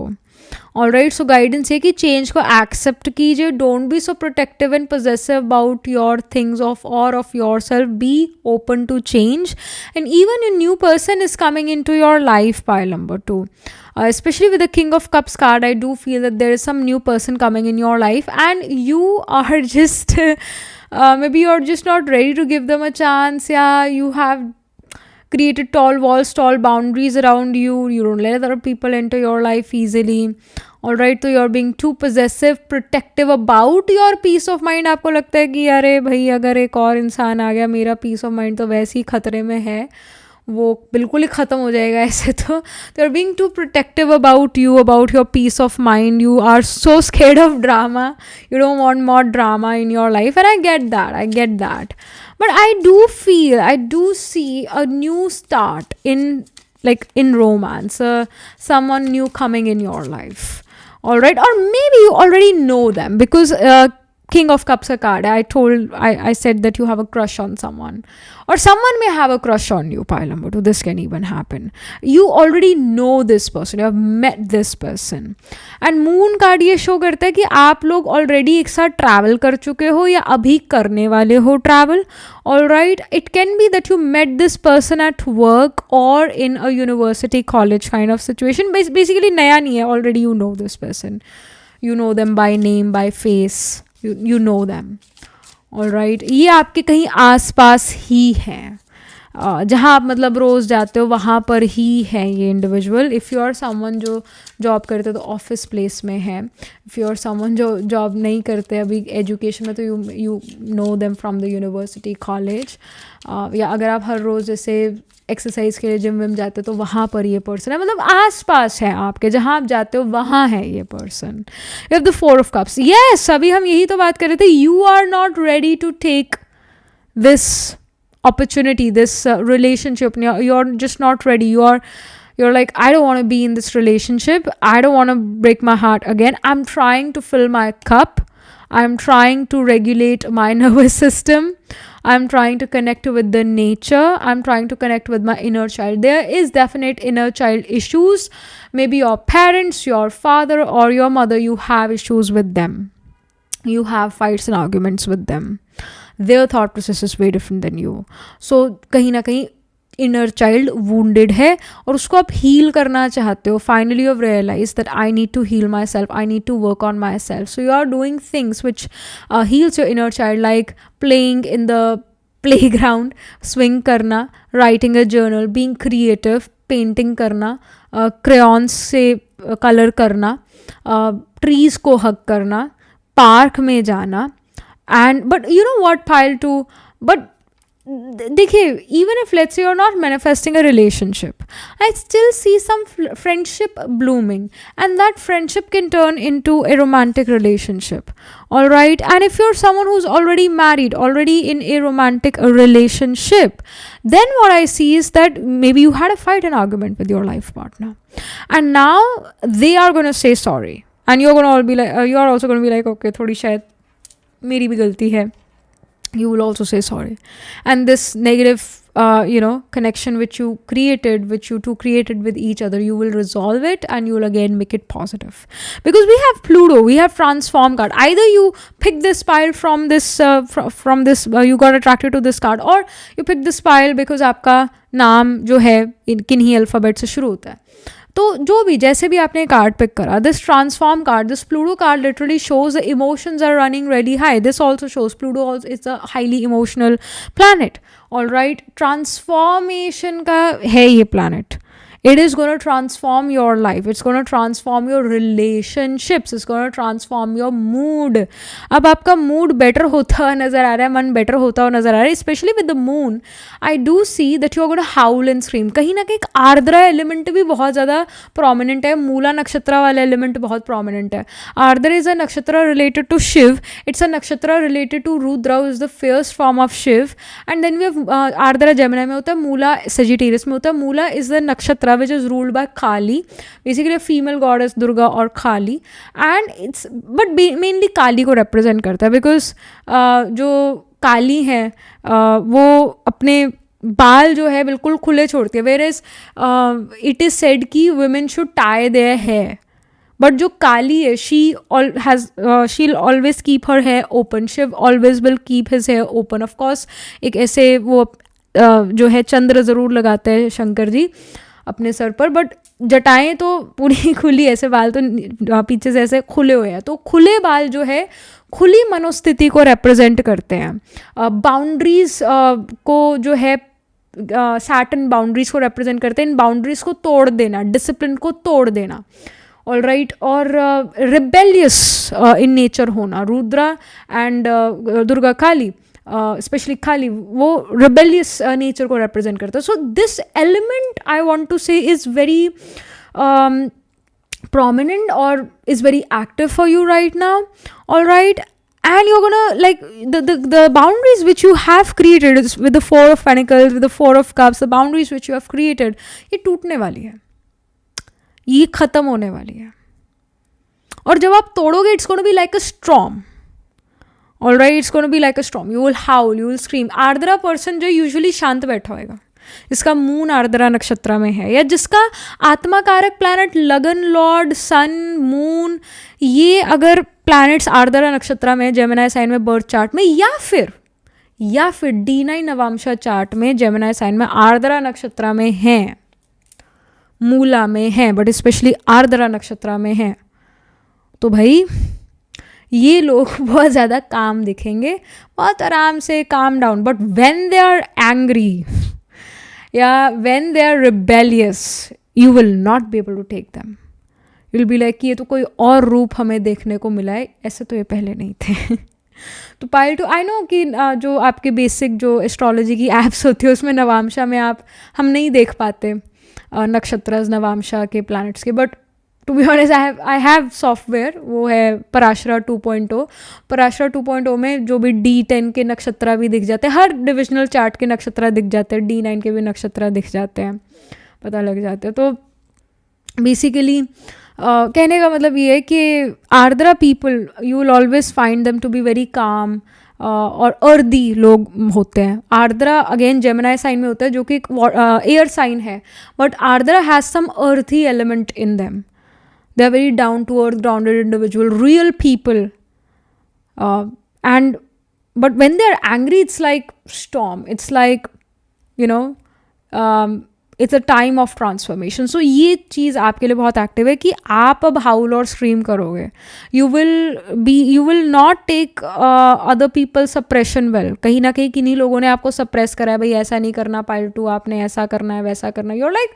ऑलराइट. सो गाइडेंस है कि चेंज को एक्सेप्ट कीजिए. Don't be so protective and possessive about your things of your self. Be open to change and even a new person is coming into your life. Pile number 2, especially with the King of Cups card, I do feel that there is some new person coming in your life and you are just maybe you're just not ready to give them a chance. Yeah, you have created tall walls, tall boundaries around you. You don't let other people into your life easily. Alright, so you're being too possessive, protective about your peace of mind. आपको लगता है कि अरे भाई अगर एक और इंसान आ गया मेरा पीस ऑफ माइंड तो वैसे ही खतरे में है, वो बिल्कुल ही ख़त्म हो जाएगा ऐसे. तो they are being too protective about you, about your peace of mind. You are so scared of drama. You don't want more drama in your life, and I get that. But I do see a new start in romance, someone new coming in your life. All right, or maybe you already know them because King of Cups a card. I said that you have a crush on someone, or someone may have a crush on you. Pile number 2, this can even happen. You already know this person, you have met this person. And moon card ये show करता है कि आप लोग already एक साथ travel कर चुके हो या अभी करने वाले हो travel. Alright, it can be that you met this person at work or in a university college kind of situation. Basically नया नहीं है, already you know this person. You know them by name, by face. You know them. All right, ये आपके कहीं आसपास ही हैं, जहाँ आप मतलब रोज़ जाते हो वहाँ पर ही है ये individual. If you are someone जो जॉब करते तो ऑफिस प्लेस में है. इफ़ यू आर समवन जो जॉब नहीं करते अभी एजुकेशन में, तो you know them from the university college. या अगर आप हर रोज़ जैसे एक्सरसाइज के लिए जिम विम जाते हो तो वहाँ पर ये पर्सन है. मतलब आस पास है आपके, जहाँ आप जाते हो वहाँ है ये person. You have the 4 of Cups. Yes, अभी हम यही तो बात कर रहे थे. You are not ready to take this opportunity, this relationship. You're just not ready. You're like, I don't want to be in this relationship. I don't want to break my heart again. I'm trying to fill my cup. I'm trying to regulate my nervous system. I'm trying to connect with the nature. I'm trying to connect with my inner child. There is definite inner child issues. Maybe your parents, your father or your mother, you have issues with them. You have fights and arguments with them. Their thought process is way different than you. So कहीं ना कहीं inner child wounded है और उसको आप heal करना चाहते हो. Finally you've realized that I need to heal myself. I need to work on myself. So you are doing things which heals your inner child, like playing in the playground, swing करना, writing a journal, being creative, painting करना, crayons से color करना, trees को hug करना, park में जाना. And but you know what, pile 2, but देखिए, even if let's say you're not manifesting a relationship, I still see some friendship blooming, and that friendship can turn into a romantic relationship. All right, and if you're someone who's already married, already in a romantic relationship, then what I see is that maybe you had a fight, an argument with your life partner, and now they are going to say sorry, and you're going to all be like, you're also going to be like, okay, थोड़ी शायद मेरी भी गलती है. You will also say sorry, and this negative connection which you two created with each other, you will resolve it and you will again make it positive, because we have Pluto, we have transform card. Either you pick this pile from this from this you got attracted to this card, or you pick this pile because आपका नाम जो है किन्हीं alphabet से शुरू होता है. तो जो भी जैसे भी आपने कार्ड पिक करा, this transform card, this Pluto card literally shows the emotions are running ready high. This also shows Pluto also is a highly emotional planet. All right, transformation का है ये planet. It is going to transform your life. It's going to transform your relationships. It's going to transform your mood. अब आपका mood better होता हुआ नज़र आ रहा है, मन better होता हुआ नज़र आ रहा है. Especially with the moon, I do see that you are going to howl and scream. कहीं ना कहीं आर्द्रा एलिमेंट भी बहुत ज़्यादा prominent है. मूला नक्षत्र वाला एलिमेंट बहुत prominent है. आर्द्रा is a नक्षत्र related to Shiv. It's a नक्षत्र related to Rudra, who is the fierce form of Shiv. And then we have Ardra Gemini में होता है, मूला Sagittarius में होता है. मूला is the नक्षत्र which is ruled by Kali, basically a female goddess Durga or Kali, and it's but mainly Kali को represent करता है, because जो काली है वो अपने बाल जो है बिल्कुल खुले छोड़ती है, whereas it is said कि women should tie their hair. But जो काली है, she'll always keep her hair open, Shiva always will keep his hair open. Of course एक ऐसे वो जो है चंद्र ज़रूर लगाते हैं शंकर जी अपने सर पर, बट जटाएं तो पूरी खुली, ऐसे बाल तो पीछे से ऐसे खुले हुए हैं. तो खुले बाल जो है खुली मनोस्थिति को रिप्रेजेंट करते हैं. बाउंड्रीज को जो है सैटर्न बाउंड्रीज को रिप्रेजेंट करते हैं. इन बाउंड्रीज को तोड़ देना, डिसिप्लिन को तोड़ देना. All right. और रिबेलियस इन नेचर होना, रुद्रा एंड दुर्गा काली, स्पेशली काली, वो रिबेलियस नेचर को रिप्रेजेंट करता है. So this element I want to say is very prominent or is very active for you right now. All right. And you're gonna, like, the boundaries which you have created with the Four of Pentacles, with the Four of Cups, the boundaries which you have created, ये टूटने वाली है, ये खत्म होने वाली है. और जब आप तोड़ोगे, it's gonna be like a storm. All right, it's gonna be like a storm. You will howl, you will scream. Ardra person जो यूजुअली शांत बैठा होएगा, इसका मून आर्द्रा नक्षत्र में है, या जिसका आत्मा कारक प्लैनेट लगन लॉर्ड सन मून, ये अगर प्लैनेट्स आर्द्रा नक्षत्र में जेमिनी साइन में बर्थ चार्ट में, या फिर D9 नवांशा चार्ट में जेमिनी साइन में आर्द्रा नक्षत्र में हैं, मूला में हैं, बट स्पेशली आर्द्रा नक्षत्र में हैं, तो भाई ये लोग बहुत ज़्यादा काम दिखेंगे, बहुत आराम से calm down. But when they are angry या when they are rebellious, you will not be able to take them. You will be like कि ये तो कोई और रूप हमें देखने को मिला है, ऐसे तो ये पहले नहीं थे. तो पाइल टू, आई नो कि जो आपके बेसिक जो एस्ट्रोलॉजी की एप्स होती है उसमें नवांशा में हम नहीं देख पाते नक्षत्र नवांशा के प्लैनेट्स के, but to be honest I have software, वो है पराशरा 2.0. पराशरा 2.0 में जो भी D10 के नक्षत्र भी दिख जाते हैं, हर डिविजनल चार्ट के नक्षत्र दिख जाते हैं, D9 के भी नक्षत्र दिख जाते हैं, पता लग जाते हैं. तो बेसिकली कहने का मतलब ये है कि Ardra people, you will always find them to be very calm और अर्दी लोग होते हैं. आर्द्रा अगेन जेमिनी साइन में होता है, जो कि एक एयर साइन है, बट आर्द्रा हैज़ सम अर्थी element in them. They are very down to earth, grounded individual, real people. But when they are angry, it's like storm. It's like, you know, it's a time of transformation. So ये चीज़ आपके लिए बहुत active है कि आप अब हाउल और scream करोगे. You will not take other people's suppression well. कहीं ना कहीं किन्हीं लोगों ने आपको सप्रेस करा है, भाई ऐसा नहीं करना पाइल टू, आपने ऐसा करना है, वैसा करना है. You're like,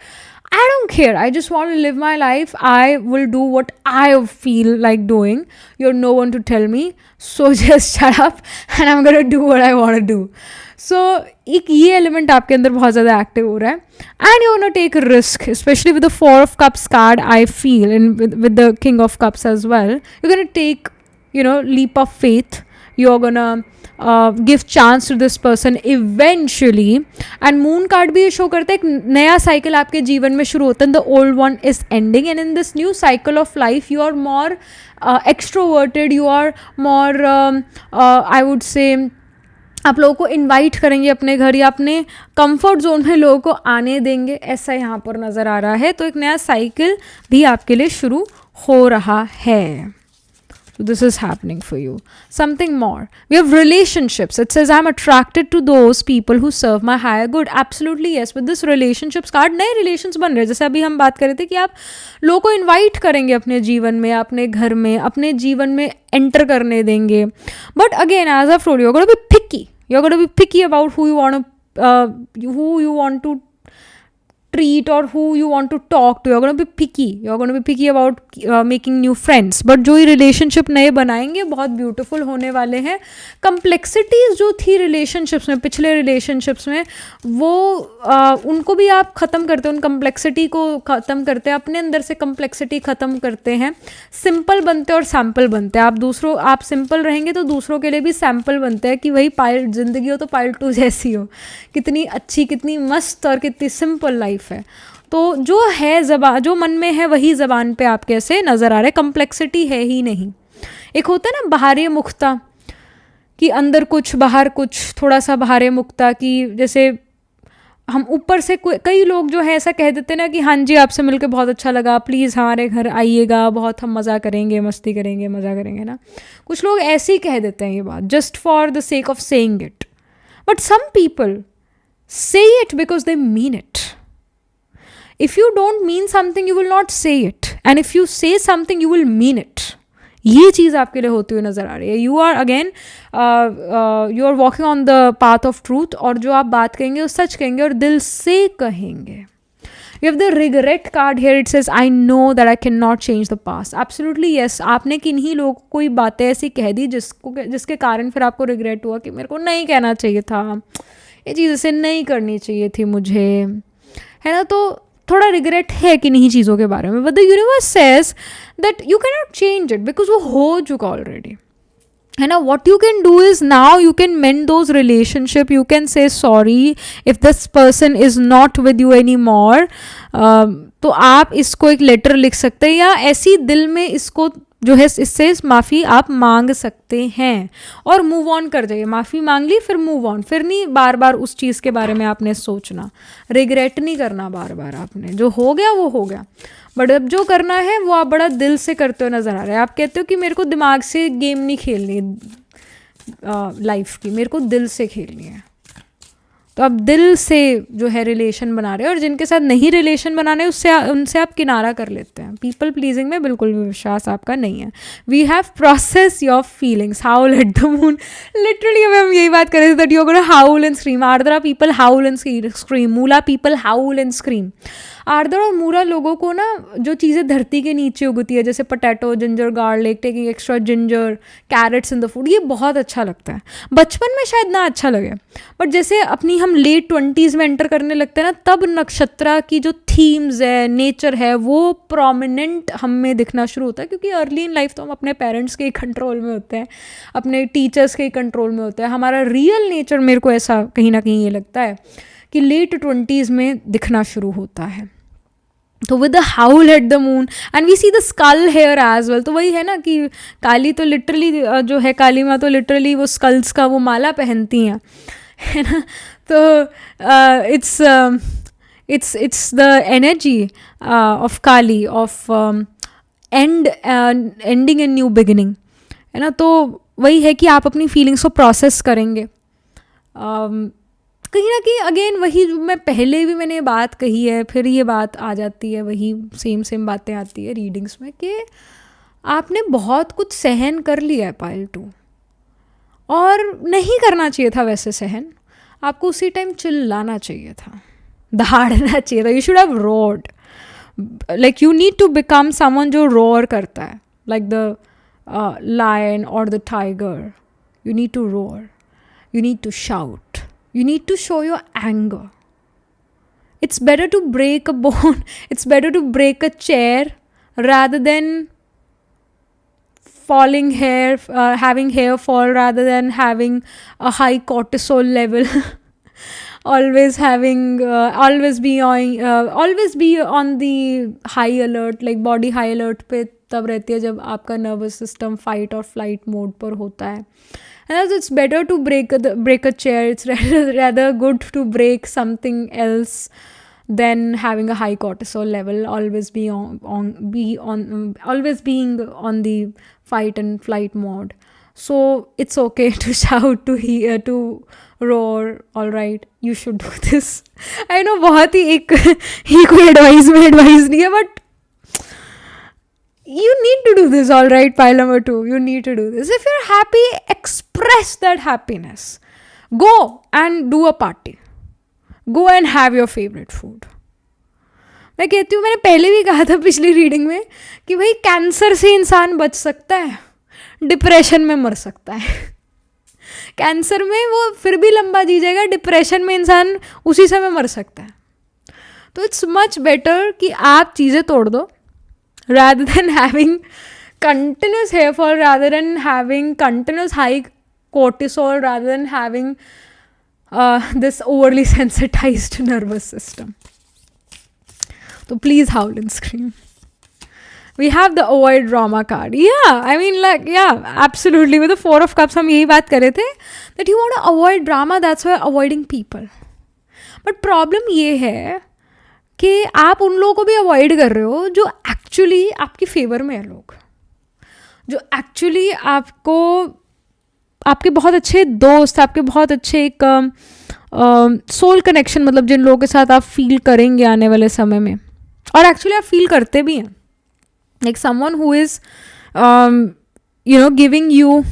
I don't care. I just want to live my life. I will do what I feel like doing. You're no one to tell me. So just shut up and I'm going to do what I want to do. So एक ये element आपके अंदर बहुत ज़्यादा active हो रहा है. And you're going to take a risk, especially with the Four of Cups card, I feel, and with the King of Cups as well. You're going to take, leap of faith. You're going to give chance to this person eventually. And moon card भी ये show करता है एक नया cycle आपके जीवन में शुरू होता है. The old one is ending, and in this new cycle of life you are more extroverted, you are more I would say आप लोगों को इनवाइट करेंगे अपने घर, या अपने कंफर्ट जोन में लोगों को आने देंगे, ऐसा यहाँ पर नज़र आ रहा है. तो एक नया साइकिल भी आपके लिए शुरू हो रहा है. So this is happening for you. Something more. We have relationships. It says I'm attracted to those people who serve my higher good. Absolutely yes. With this relationships card, नए relations बन रहे हैं. जैसे अभी हम बात कर रहे थे कि आप लोगों को इनवाइट करेंगे अपने जीवन में, अपने घर में, अपने जीवन में एंटर करने देंगे. But again, as I've told you, you're going to be picky. You're going to be picky about who you want to treat or who you want to talk to. You're going to be picky. You're going to be picky about making new friends. But जो ये relationship नए बनाएंगे बहुत beautiful होने वाले हैं. Complexities जो थी relationships में, पिछले relationships में, वो उनको भी आप ख़त्म करते हैं, उन complexity को ख़त्म करते हैं, अपने अंदर से complexity ख़त्म करते हैं. Simple बनते हैं और sample बनते हैं. आप simple रहेंगे तो दूसरों के लिए भी sample बनते हैं कि वही पाइल ज़िंदगी हो तो पाइल टू जैसी हो, कितनी अच्छी, कितनी मस्त और कितनी simple life है. तो जो है जो मन में है वही ज़बान पे आपके ऐसे नज़र आ रहा है. कम्प्लेक्सिटी है ही नहीं. एक होता है ना बाहरी मुक्ता, कि अंदर कुछ बाहर कुछ, थोड़ा सा बाहरी मुक्ता की, जैसे हम ऊपर से कई लोग जो है ऐसा कह देते हैं ना कि हाँ जी आपसे मिलकर बहुत अच्छा लगा, प्लीज़ हमारे घर आइएगा, बहुत हम मज़ा करेंगे, मस्ती करेंगे, मज़ा करेंगे ना. कुछ लोग ऐसे ही कह देते हैं ये बात just for the sake of saying it. But some people say it because they mean it. If you don't mean something, you will not say it. And if you say something, you will mean it. ये चीज़ आपके लिए होती हुई नज़र आ रही है. You are again you are walking on the path of truth. और जो आप बात कहेंगे वो सच कहेंगे और दिल से कहेंगे. You have the regret card here. It says, I know that I cannot change the past. Absolutely yes. आपने किन्हीं लोगों को कोई बातें ऐसी कह दी जिसके कारण फिर आपको रिग्रेट हुआ कि मेरे को नहीं कहना चाहिए था, ये चीज़ ऐसे नहीं करनी चाहिए थी मुझे, है ना. तो थोड़ा रिग्रेट है किन्हीं चीज़ों के बारे में. But the universe says that you can not change it because वो हो चुका ऑलरेडी, है ना. What you can do is now you can mend those relationship. You can say sorry if this person is not with you any more. तो आप इसको एक letter लिख सकते हैं या ऐसी दिल में इसको जो है इससे माफ़ी आप मांग सकते हैं और मूव ऑन कर जाइए. माफ़ी मांग ली फिर मूव ऑन. फिर नहीं बार बार उस चीज़ के बारे में आपने सोचना, रिग्रेट नहीं करना बार बार. आपने जो हो गया वो हो गया. बट अब जो करना है वो आप बड़ा दिल से करते हुए नज़र आ रहे हैं. आप कहते हो कि मेरे को दिमाग से गेम नहीं खेलनी लाइफ की, मेरे को दिल से खेलनी है. तो आप दिल से जो है रिलेशन बना रहे हैं. और जिनके साथ नहीं रिलेशन बनाने उनसे आप किनारा कर लेते हैं. पीपल प्लीजिंग में बिल्कुल भी विश्वास आपका नहीं है. We have process your feelings, howl at the moon. Literally अभी हम यही बात कर रहे थे that you are gonna howl and scream. Ardra people howl and scream. Mula people howl and scream. Ardra और मूला लोगों को ना जो चीज़ें धरती के नीचे उगती है जैसे potato, ginger garlic, taking extra ginger, carrots in the food, ये बहुत अच्छा लगता है. बचपन में शायद ना अच्छा लगे बट जैसे अपनी हम लेट 20s में एंटर करने लगते हैं ना तब नक्षत्रा की जो थीम्स है, नेचर है, वो प्रोमिनेंट हम में दिखना शुरू होता है. क्योंकि अर्ली इन लाइफ तो हम अपने पेरेंट्स के ही कंट्रोल में होते हैं, अपने टीचर्स के ही कंट्रोल में होते हैं. हमारा रियल नेचर मेरे को ऐसा कहीं ना कहीं ये लगता है कि लेट 20s में दिखना शुरू होता है. तो with the howl at the moon and we see the skull here as well. तो वही है ना कि काली तो लिटरली जो है, काली माँ तो लिटरली वो स्कल्स का वो माला पहनती हैं, है ना. तो it's the energy of Kali of ending and new beginning, है ना. तो वही है कि आप अपनी फीलिंग्स को प्रोसेस करेंगे. कहीं ना कहीं अगेन वही मैं पहले भी मैंने बात कही है, फिर ये बात आ जाती है, वही सेम बातें आती है रीडिंग्स में कि आपने बहुत कुछ सहन कर लिया है पायल 2 और नहीं करना चाहिए था वैसे सहन. आपको उसी टाइम चिल्लाना चाहिए था, दहाड़ना चाहिए था. You should have roared. Like you need to become someone जो रोर करता है, लाइक द लायन और the tiger. You need to roar, you need to shout, you need to show your anger. It's better to break a bone, it's better to break a chair rather than falling hair, having hair fall rather than having a high cortisol level. Always having always be on the high alert, like body high alert पे तब रहती है जब आपका nervous system fight or flight mode पर होता है. And it's better to break a chair. It's rather good to break something else than having a high cortisol level. Always always being on the fight and flight mode. So it's okay to shout, to hear, to roar. All right, you should do this. I know बहुत ही एक ही कोई advice नहीं है but you need to do this. All right, pile number 2, you need to do this. If you're happy, express that happiness. Go and do a party, go and have your favorite food. मैं कहती हूँ, मैंने पहले भी कहा था पिछली reading में कि भाई कैंसर से इंसान बच सकता है, डिप्रेशन में मर सकता है. कैंसर में वो फिर भी लंबा जी जाएगा, डिप्रेशन में इंसान उसी समय मर सकता है. तो इट्स मच बेटर कि आप चीज़ें तोड़ दो rather than having continuous hair fall, rather than having continuous high cortisol, rather than having this overly sensitized nervous system. So please howl and scream. We have the avoid drama card. Yeah, I mean, like, yeah, absolutely. With the 4 of cups, हम यही बात कर रहे थे that you want to avoid drama, that's why avoiding people. But problem ये है कि आप उन लोगों को भी अवॉइड कर रहे हो जो एक्चुअली आपकी फेवर में है, लोग जो एक्चुअली आपको, आपके बहुत अच्छे दोस्त, आपके बहुत अच्छे एक सोल कनेक्शन, मतलब जिन लोगों के साथ आप फील करेंगे आने वाले समय में, और एक्चुअली आप फील करते भी हैं, like someone who is giving you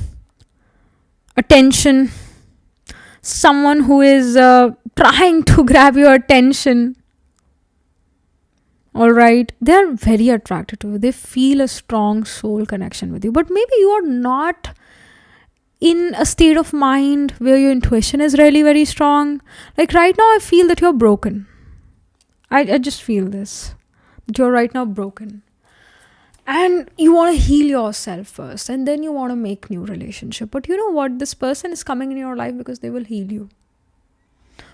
attention, someone who is trying to grab your attention, all right, they are very attracted to you, they feel a strong soul connection with you, but maybe you are not in a state of mind where your intuition is really very strong. Like right now I feel that you're broken. I just feel this, that you're right now broken, and you want to heal yourself first, and then you want to make new relationship. But you know what, this person is coming in your life because they will heal you.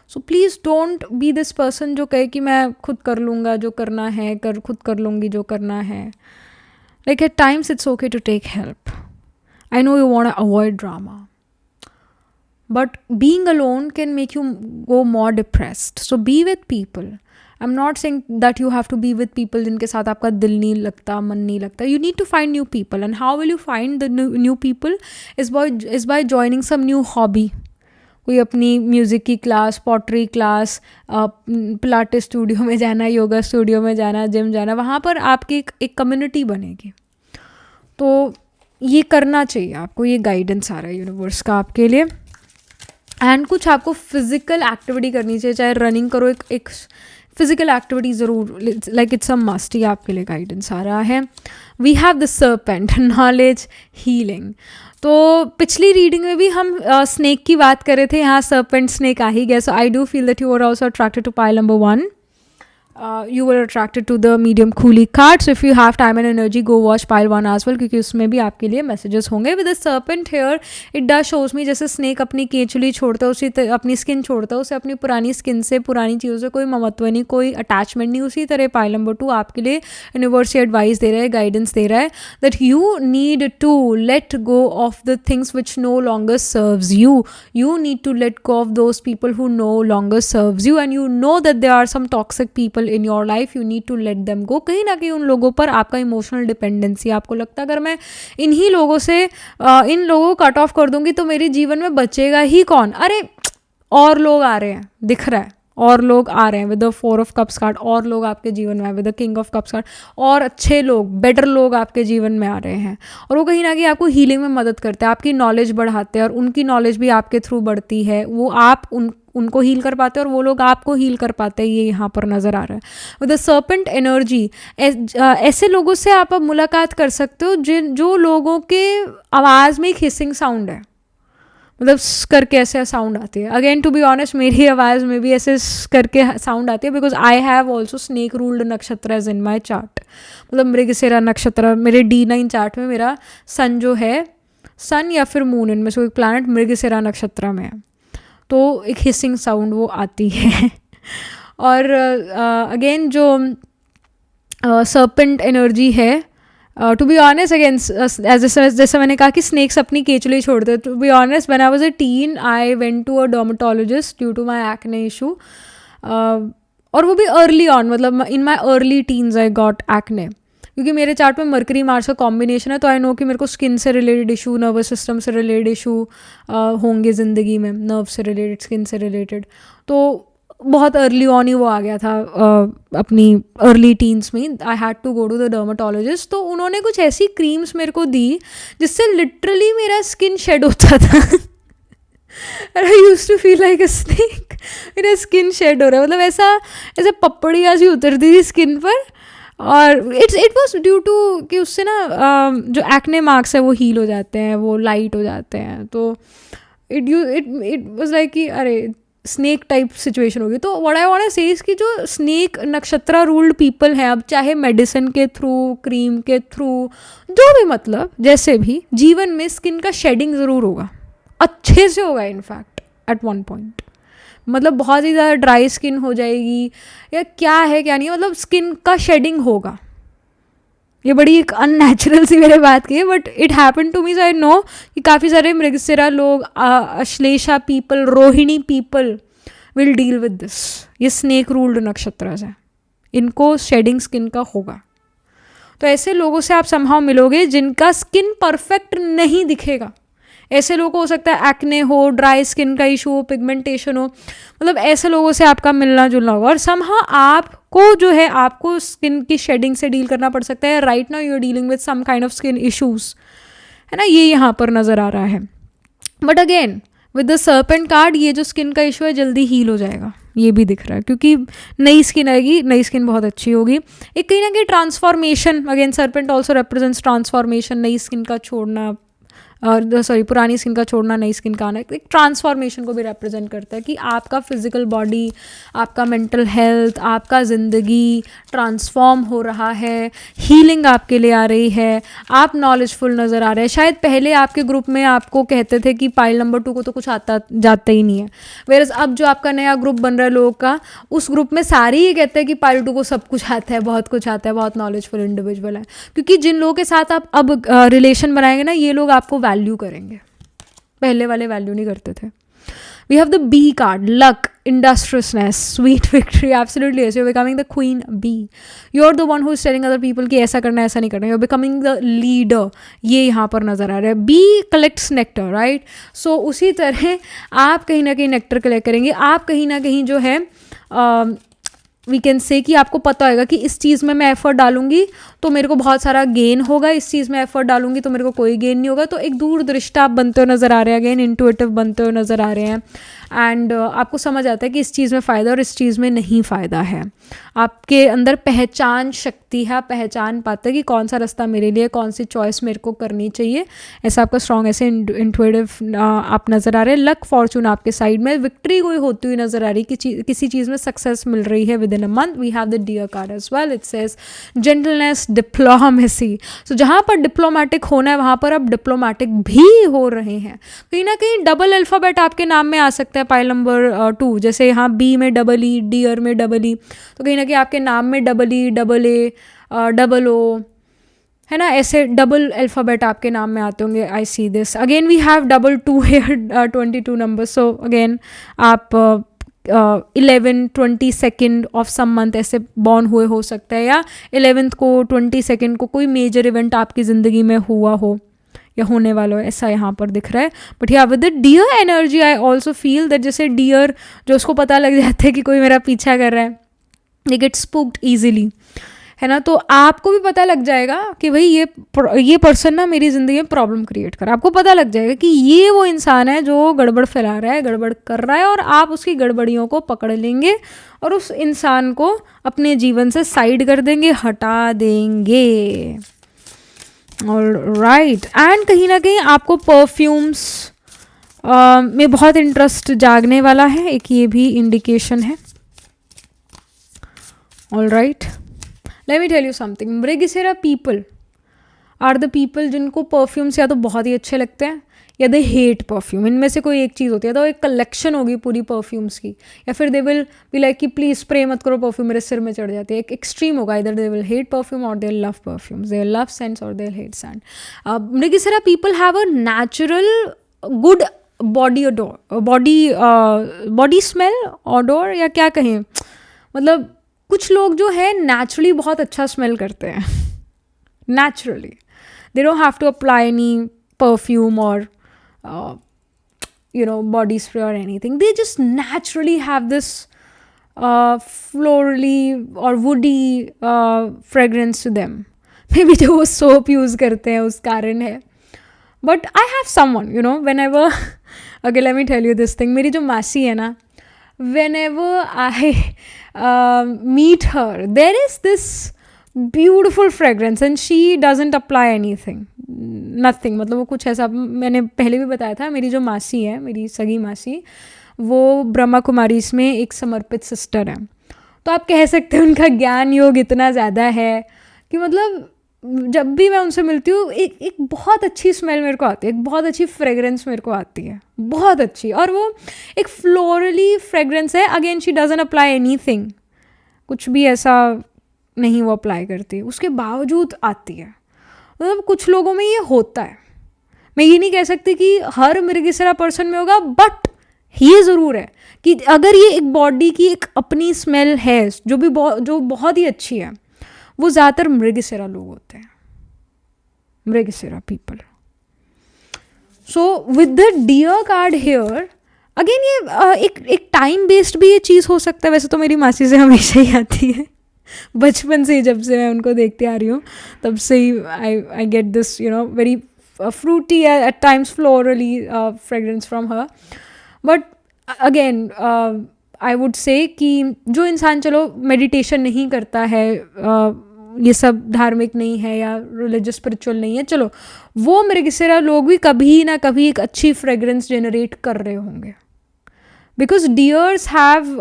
So please don't be this person जो कहे कि मैं खुद कर लूँगा जो करना है, खुद कर लूँगी जो करना है. Like at times it's okay to take help. I know you want to avoid drama, but being alone can make you go more depressed. So be with people. I'm not saying that you have to be with people जिनके साथ आपका दिल नहीं लगता, मन नहीं लगता. You need to find new people. And how will you find the new people? is by joining some new hobby. कोई अपनी म्यूज़िक की class, pottery class, Pilates studio में जाना, योगा स्टूडियो में जाना, जिम जाना, वहाँ पर आपकी एक कम्युनिटी बनेगी. तो ये करना चाहिए आपको. ये गाइडेंस आ रहा है यूनिवर्स का आपके लिए. एंड कुछ आपको फिजिकल एक्टिविटी करनी चाहिए, चाहे रनिंग करो, एक फिजिकल एक्टिविटी ज़रूर, लाइक इट्स अ मस्ट. ये आपके लिए गाइडेंस आ रहा है. We have the serpent, knowledge, healing. तो पिछली रीडिंग में भी हम स्नेक की बात कर रहे थे, यहाँ सर्पेंट स्नेक आ ही गया. So I do feel that you are also attracted to pile number 1. You were attracted to the medium Khuli card. So if you have time and energy, go watch pile 1 as well, क्योंकि उसमें भी आपके लिए messages होंगे. With the serpent here, it does shows me जैसे snake अपनी केचुली छोड़ता है, उसी अपनी स्किन छोड़ता है, उसे अपनी पुरानी स्किन से, पुरानी चीज़ों से कोई ममत्व नहीं, कोई अटैचमेंट नहीं. उसी तरह पाइल नंबर 2 आपके लिए यूनिवर्स एडवाइस दे रहा है, गाइडेंस दे रहा है, that you need to let go of the things which no longer serves you. You need to let go of those people who no longer serves you, and you know that there are some toxic people in your life. You need to let them go. कहीं ना कहीं उन लोगों पर आपका emotional dependency, आपको लगता है अगर मैं इन्हीं लोगों से इन लोगों को कट ऑफ कर दूंगी तो मेरे जीवन में बचेगा ही कौन. अरे और लोग आ रहे हैं, दिख रहा है, और लोग आ रहे हैं with the 4 of cups card, और लोग आपके जीवन में, with the king of cups card, और अच्छे लोग, बेटर लोग आपके जीवन में आ रहे हैं, और वो कहीं ना कहीं आपको हीलिंग में मदद करते हैं, आपकी नॉलेज बढ़ाते हैं, और उनकी नॉलेज भी आपके थ्रू बढ़ती है. वो आप उनको हील कर पाते हैं और वो लोग आपको हील कर पाते हैं. ये यहाँ पर नज़र आ रहा है विद द सर्पेंट एनर्जी. ऐसे लोगों से आप अब मुलाकात कर सकते हो जो लोगों के आवाज़ में एक हिसिंग साउंड है, मतलब करके ऐसे साउंड आती है. अगेन टू बी ऑनेस्ट, मेरी आवाज़ में भी ऐसे करके साउंड आती है, because I have also snake ruled नक्षत्र इन माई चार्ट. मतलब मृगशिरा नक्षत्र मेरे D9 चार्ट में, मेरा सन जो है, सन या फिर मून, इनमें से कोई प्लैनेट मृगशिरा नक्षत्र में है, तो एक हिसिंग साउंड वो आती है. और अगेन जो सर्पेंट एनर्जी है, टू बी ऑनेस्ट, अगेन जैसे मैंने कहा कि स्नेक्स अपनी केचुली छोड़ते हैं. To be honest, when I was a teen I went to a dermatologist due to my acne issue, और वो भी अर्ली ऑन, मतलब in my early teens I got acne, क्योंकि मेरे चार्ट में मरकरी मार्स का कॉम्बिनेशन है. तो आई नो कि मेरे को स्किन से रिलेटेड इशू, नर्वस सिस्टम से रिलेटेड इशू होंगे ज़िंदगी में, नर्व से रिलेटेड, स्किन से रिलेटेड. तो बहुत अर्ली ऑन ही वो आ गया था अपनी अर्ली टीन्स में. I had to go to the dermatologist. तो उन्होंने कुछ ऐसी क्रीम्स मेरे को दी जिससे लिटरली मेरा स्किन शेड होता था. And I used to feel like a snake. मेरा स्किन शेड हो रहा है, मतलब ऐसे पपड़ियाँ सी उतरती थी स्किन पर. और इट वॉज ड्यू टू कि उससे ना जो एक्ने मार्क्स है वो हील हो जाते हैं, वो लाइट हो जाते हैं. तो इट वॉज लाइक कि अरे स्नेक टाइप सिचुएशन होगी. तो what I want to say is कि जो स्नेक नक्षत्र रूल्ड पीपल हैं, अब चाहे मेडिसिन के थ्रू, क्रीम के थ्रू, जो भी, मतलब जैसे भी, जीवन में स्किन का शेडिंग ज़रूर होगा, अच्छे से होगा इनफैक्ट एट वन पॉइंट. मतलब बहुत ही ज़्यादा ड्राई स्किन हो जाएगी या क्या है क्या नहीं, मतलब स्किन का शेडिंग होगा. ये बड़ी एक अननेचुरल सी मैंने बात की है, but it happen to me. So I know कि काफ़ी सारे मृगशिरा लोग, Ashlesha people, Rohini people, will deal with this. ये स्नेक रूल्ड नक्षत्र है, इनको शेडिंग स्किन का होगा. तो ऐसे लोगों से आप समहाउ मिलोगे जिनका स्किन परफेक्ट नहीं दिखेगा. ऐसे लोगों को हो सकता है एक्ने हो, ड्राई स्किन का इशू हो, पिगमेंटेशन हो, मतलब ऐसे लोगों से आपका मिलना जुलना होगा. और समहाउ आपको जो है आपको स्किन की शेडिंग से डील करना पड़ सकता है. Right now you are dealing with some kind of skin issues, है ना, ये यहाँ पर नज़र आ रहा है. But again with the serpent card ये जो स्किन का इशू है जल्दी हील हो जाएगा, ये भी दिख रहा है, क्योंकि नई स्किन आएगी, नई स्किन बहुत अच्छी होगी. एक कहीं ना कहीं transformation, again serpent also represents transformation, नई स्किन का छोड़ना, और सॉरी पुरानी स्किन का छोड़ना, नई स्किन का आना, एक ट्रांसफॉर्मेशन को भी रिप्रेजेंट करता है कि आपका फिजिकल बॉडी, आपका मेंटल हेल्थ, आपका ज़िंदगी ट्रांसफॉर्म हो रहा है, हीलिंग आपके लिए आ रही है, आप नॉलेजफुल नज़र आ रहे हैं. शायद पहले आपके ग्रुप में आपको कहते थे कि पाइल नंबर 2 को तो कुछ आता जाता ही नहीं है, वेरस अब जो आपका नया ग्रुप बन रहा है लोगों का, उस ग्रुप में सारे ही कहते हैं कि पाइल 2 को सब कुछ आता है, बहुत कुछ आता है, बहुत नॉलेजफुल इंडिविजुअल है. क्योंकि जिन लोगों के साथ आप अब रिलेशन बनाएंगे ना, ये लोग आपको वैल्यू करेंगे, पहले वाले वैल्यू नहीं करते थे. We have the bee card, luck, industriousness, sweet victory. Absolutely yes, you are becoming the queen bee. You are the one who is telling other people कि ऐसा करना है, ऐसा नहीं करना. You are becoming the leader, ये यहाँ पर नजर आ रहा है. Bee collects nectar, right. So उसी तरह आप कहीं ना कहीं नेक्टर कलेक्ट करेंगे. आप कहीं ना कहीं जो है वी कैन से कि आपको पता होगा कि इस चीज़ में मैं एफर्ट डालूंगी तो मेरे को बहुत सारा गेन होगा, इस चीज़ में एफर्ट डालूंगी तो मेरे को कोई गेन नहीं होगा. तो एक दूरदृष्टा आप बनते हुए नज़र आ रहे हैं, अगेन इंटुइटिव बनते हुए नज़र आ रहे हैं. एंड आपको समझ आता है कि इस चीज़ में फ़ायदा और इस चीज़ में नहीं फ़ायदा है. आपके अंदर पहचान शक्ति है, आप पहचान पाते हैं कि कौन सा रास्ता मेरे लिए, कौन सी चॉइस मेरे को करनी चाहिए. ऐसा आपका स्ट्रॉन्ग ऐसे इंटुइटिव आप नज़र आ रहे हैं. लक फॉर्चून आपके साइड में, विक्ट्री कोई होती हुई नज़र आ रही है, किसी चीज़ में सक्सेस मिल रही है within a month. We have the deer card as well. It says gentleness, diplomacy. So जहाँ पर डिप्लोमेटिक होना है वहाँ पर आप डिप्लोमेटिक भी हो रहे हैं. कहीं ना कहीं डबल अल्फ़ाबेट आपके नाम में आ सकता है. पाइल नंबर 2, जैसे यहाँ बी में डबल ई, डियर में डबल ई, तो कहीं ना कहीं आपके नाम में double E, double A, double O, है ना, ऐसे डबल अल्फ़ाबेट आपके नाम में आते होंगे. I see this. Again we have double 2 here, 22 number. So again आप 11-22 ऑफ सम मंथ ऐसे बॉर्न हुए हो सकता है, या 11th को, 22 को कोई मेजर इवेंट आपकी ज़िंदगी में हुआ हो या होने वाला हो, ऐसा यहाँ पर दिख रहा है. But yeah with the deer energy I also feel that जैसे डियर जो उसको पता लग जाता है कि कोई मेरा पीछा कर रहा है, दे गेट स्पूक्ड ईजिली, है ना. तो आपको भी पता लग जाएगा कि भाई ये पर्सन ना मेरी ज़िंदगी में प्रॉब्लम क्रिएट कर. आपको पता लग जाएगा कि ये वो इंसान है जो गड़बड़ फैला रहा है, गड़बड़ कर रहा है, और आप उसकी गड़बड़ियों को पकड़ लेंगे और उस इंसान को अपने जीवन से साइड कर देंगे, हटा देंगे. राइट. एंड कहीं ना कहीं आपको परफ्यूम्स में बहुत इंटरेस्ट जागने वाला है, एक ये भी इंडिकेशन है. All right, let me tell you something. Mrigashira people are the people जिनको परफ्यूम्स या तो बहुत ही अच्छे लगते हैं या दे हेट परफ्यूम. इनमें से कोई एक चीज़ होती है. तो एक कलेक्शन होगी पूरी परफ्यूम्स की, या फिर दे विल बी लाइक कि प्लीज़ स्प्रे मत करो, परफ्यूम मेरे सिर में चढ़ जाती है. एक एक्सट्रीम होगा, इधर दे विल हेट परफ्यूम और they love perfumes, they love scents और they hate scent. Mrigashira people have a natural good body odour, body smell odour, या क्या कहें, मतलब कुछ लोग जो है नेचुरली बहुत अच्छा स्मेल करते हैं. Naturally they don't have to apply any perfume और body spray or anything. They just naturally have this florally or woody fragrance to them. Maybe जो वो soap use करते हैं उस कारण है. But I have someone, whenever okay, let me tell you this thing. मेरी जो मासी है ना, whenever I meet her, there is this beautiful fragrance and she doesn't apply anything, nothing. मतलब वो कुछ ऐसा, मैंने पहले भी बताया था, मेरी जो मासी है, मेरी सगी मासी, वो ब्रह्मा कुमारी इसमें एक समर्पित सिस्टर है. तो आप कह सकते हैं उनका ज्ञान योग इतना ज़्यादा है कि मतलब जब भी मैं उनसे मिलती हूँ एक बहुत अच्छी स्मेल मेरे को आती है, एक बहुत अच्छी फ्रेगरेंस मेरे को आती है, बहुत अच्छी. और वो एक फ्लोरली फ्रेगरेंस है. Again she doesn't apply anything, कुछ भी ऐसा नहीं वो अप्लाई करती, उसके बावजूद आती है. मतलब कुछ लोगों में ये होता है. मैं ये नहीं कह सकती कि हर मृगशिरा पर्सन में होगा, बट ये ज़रूर है कि अगर ये एक बॉडी की एक अपनी स्मेल है जो बहुत ही अच्छी है, वो ज़्यादातर मृगशिरा लोग होते हैं, Mrigashira people. So with the deer card here again ये एक टाइम बेस्ड भी ये चीज़ हो सकता है. वैसे तो मेरी मासी से हमेशा ही आती है, बचपन से ही, जब से मैं उनको देखते आ रही हूँ तब से ही I get this very fruity at times florally fragrance from her. But again I would say कि जो इंसान चलो मेडिटेशन नहीं करता है, ये सब धार्मिक नहीं है या रिलीजियस स्पिरिचुअल नहीं है, चलो वो मृगशिरा लोग भी कभी ना कभी एक अच्छी फ्रेगरेंस जनरेट कर रहे होंगे, because deers have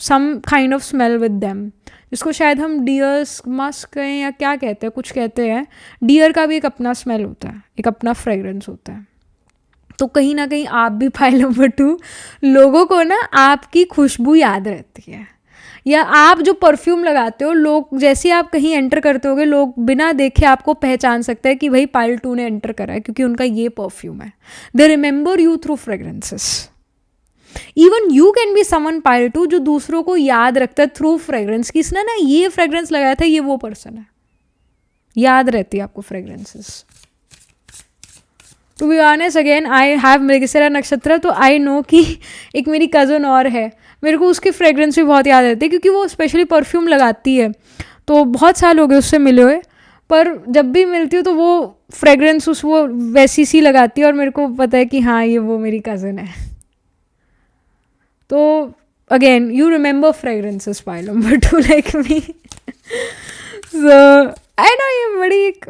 some kind of smell with them, जिसको शायद हम डियर्स मस्क कहें या क्या कहते हैं, कुछ कहते हैं. डियर का भी एक अपना स्मेल होता है, एक अपना फ्रेगरेंस होता है. तो कहीं ना कहीं आप भी पाइल नंबर 2 लोगों को ना आपकी खुशबू याद रहती है, या आप जो परफ्यूम लगाते हो, लोग जैसे आप कहीं एंटर करते होगे, लोग बिना देखे आपको पहचान सकते हैं कि भाई पाइल 2 ने एंटर करा है, क्योंकि उनका ये परफ्यूम है. They remember you through fragrances. Even you can be someone pile 2 जो दूसरों को याद रखता है थ्रू फ्रेगरेंस, कि इसने ना ये फ्रेगरेंस लगाया था, ये वो पर्सन है. याद रहती है आपको fragrances. To be honest again I have Mrigashira nakshatra, तो आई नो कि एक मेरी कज़न और है, मेरे को उसकी फ्रेगरेंस भी बहुत याद रहती है, क्योंकि वो स्पेशली परफ्यूम लगाती है. तो बहुत साल हो गए उससे मिले हुए, पर जब भी मिलती हूँ तो वो फ्रेगरेंस वो वैसी सी लगाती है, और मेरे को पता है कि हाँ ये वो मेरी कज़न है. तो again you remember fragrances pile number 2 like me. So I no ये बड़ी एक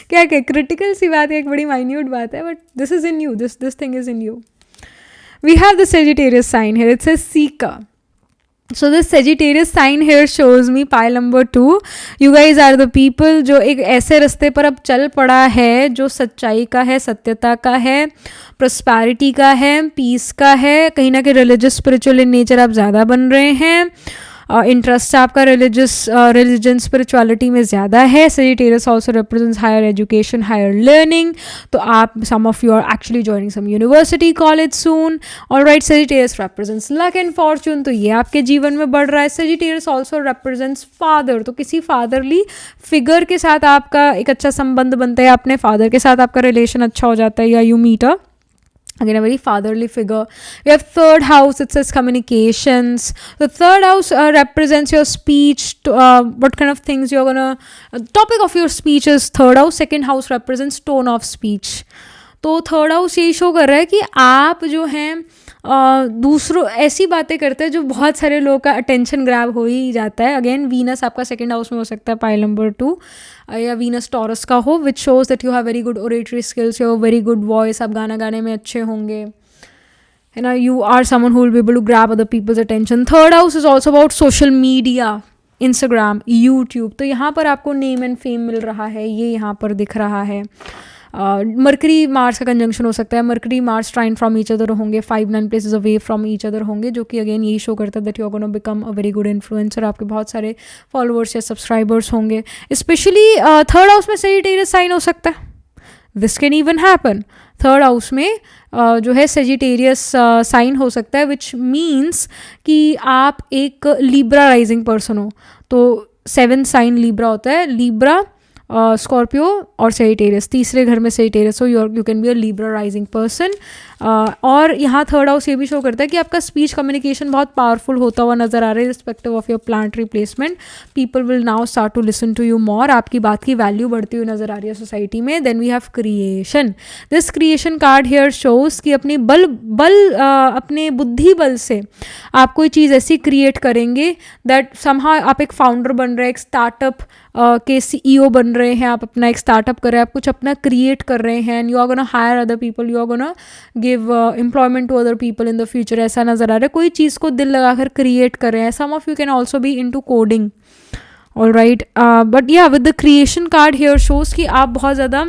क्या क्या क्रिटिकल सी बात है, एक बड़ी माइन्यूट बात है, but this is in you, this thing is in you. We have the Sagittarius sign here, it's a seeker. So this Sagittarius sign here shows me pile number 2. You guys are the people जो एक ऐसे रास्ते पर अब चल पड़ा है जो सच्चाई का है, सत्यता का है, प्रॉस्पेरिटी का है, पीस का है. कहीं ना कहीं रिलीजियस स्पिरिचुअल इन नेचर आप ज़्यादा बन रहे हैं. इंटरेस्ट आपका रिलीजन स्पिरिचुअलिटी में ज़्यादा है. Sagittarius also represents higher education, higher learning. तो आप some of you are actually joining some university, college soon. Alright, Sagittarius represents luck and fortune, तो ये आपके जीवन में बढ़ रहा है. सेजिटेरियस ऑल्सो रिप्रेजेंट्स फादर, तो किसी फादरली फिगर के साथ आपका एक अच्छा संबंध बनता है, अपने फादर के साथ आपका रिलेशन अच्छा हो जाता है, या you meet again a very fatherly figure. We have third house, it says communications. The third house represents your speech, what kind of things you're gonna topic of your speech is third house. Second house represents tone of speech. तो third house यही show कर रहा है कि आप जो हैं दूसरों ऐसी बातें करते हैं जो बहुत सारे लोगों का अटेंशन ग्रैब हो ही जाता है. अगेन वीनस आपका सेकंड हाउस में हो सकता है पाइल नंबर 2, या वीनस टॉरस का हो, which shows that you have very good oratory skills, you have very good voice, आप गाना गाने में अच्छे होंगे, है ना. You are someone who will be able to grab other people's attention. Third house is also about social media, Instagram, YouTube. तो यहाँ पर आपको नेम एंड फेम मिल रहा है, ये यहाँ पर दिख रहा है. मरकरी मार्स का कंजंक्शन हो सकता है. Mercury Mars trine from each other होंगे, 5-9 places away from each other होंगे, जो कि अगेन यही शो करता है that you are gonna become a very good influencer. आपके बहुत सारे फॉलोअर्स या सब्सक्राइबर्स होंगे. स्पेशली थर्ड हाउस में सेजिटेरियस साइन हो सकता है. This can even happen. Third house में जो है सेजिटेरियस साइन हो सकता है, विच मीन्स कि आप एक लिब्रा राइजिंग पर्सन हो. तो 7th साइन लिब्रा होता है. लिब्रा, स्कॉर्पियो और सेजिटेरियस, तीसरे घर में सेजिटेरियस हो, you can be a Libra rising person. और यहाँ थर्ड हाउस ये भी शो करता है कि आपका स्पीच कम्युनिकेशन बहुत पावरफुल होता हुआ नजर आ रहा है. Respective of your planetary placement, people will now start to listen to you more. आपकी बात की वैल्यू बढ़ती हुई नजर आ रही है सोसाइटी में. Then we have creation. This creation card here shows कि अपनी अपने बुद्धि बल से आप कोई चीज़ ऐसी क्रिएट करेंगे दैट समहाउ आप एक फाउंडर बन रहे हैं, एक स्टार्टअप के CEO बन रहे हैं, आप अपना एक स्टार्टअप कर रहे हैं, आप कुछ अपना क्रिएट कर रहे हैं. And you are gonna hire other people, you are gonna give employment to other people in the future. ऐसा नजर आ रहा है. कोई चीज़ को दिल लगाकर क्रिएट कर रहे हैं. Some of you can also be into coding. All right, but yeah with the creation card here shows कि आप बहुत ज़्यादा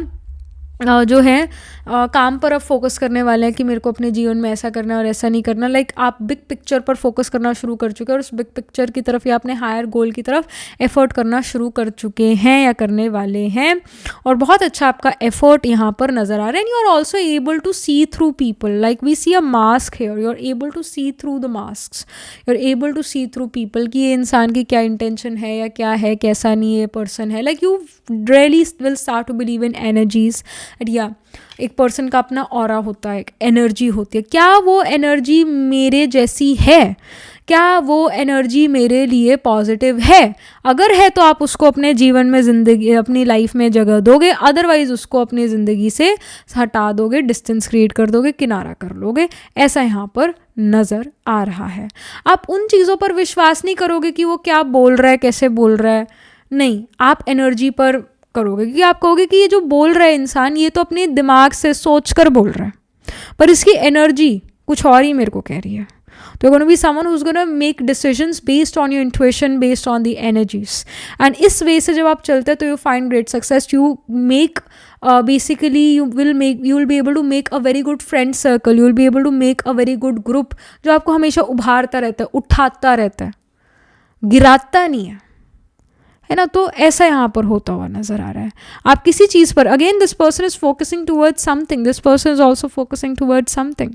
जो है काम पर अब फोकस करने वाले हैं कि मेरे को अपने जीवन में ऐसा करना है और ऐसा नहीं करना। लाइक आप बिग पिक्चर पर फोकस करना शुरू कर चुके हैं और उस बिग पिक्चर की तरफ या अपने हायर गोल की तरफ एफर्ट करना शुरू कर चुके हैं या करने वाले हैं, और बहुत अच्छा आपका एफर्ट यहाँ पर नज़र आ रहा है। And you are also able to see through people, like we see a mask here, you are able to see through the mask, you are able to see through people कि ये इंसान की क्या इंटेंशन है या क्या है, कैसा नहीं ये पर्सन है। Like you really will start to believe in energies. या एक पर्सन का अपना ऑरा होता है, एक एनर्जी होती है, क्या वो एनर्जी मेरे जैसी है, क्या वो एनर्जी मेरे लिए पॉजिटिव है? अगर है तो आप उसको अपने जीवन में ज़िंदगी अपनी लाइफ में जगह दोगे, अदरवाइज उसको अपनी ज़िंदगी से हटा दोगे, डिस्टेंस क्रिएट कर दोगे, किनारा कर लोगे। ऐसा यहाँ पर नज़र आ रहा है। आप उन चीज़ों पर विश्वास नहीं करोगे कि वो क्या बोल रहा है, कैसे बोल रहा है, नहीं, आप एनर्जी पर करोगे, क्योंकि आप कहोगे कि ये जो बोल रहा है इंसान, ये तो अपने दिमाग से सोच कर बोल रहा है, पर इसकी एनर्जी कुछ और ही मेरे को कह रही है। तो you're going to be someone who's going to make decisions based on your intuition, based on the energies. And इस वे से जब आप चलते हैं तो you find great success. You make basically you will be able to make a very good friend circle. You will be able to make a very good group जो आपको हमेशा उभारता रहता है, उठाता रहता है, गिराता नहीं है ना। तो ऐसा यहाँ पर होता हुआ नजर आ रहा है। आप किसी चीज़ पर, again this person is focusing towards something, this person is also focusing towards something,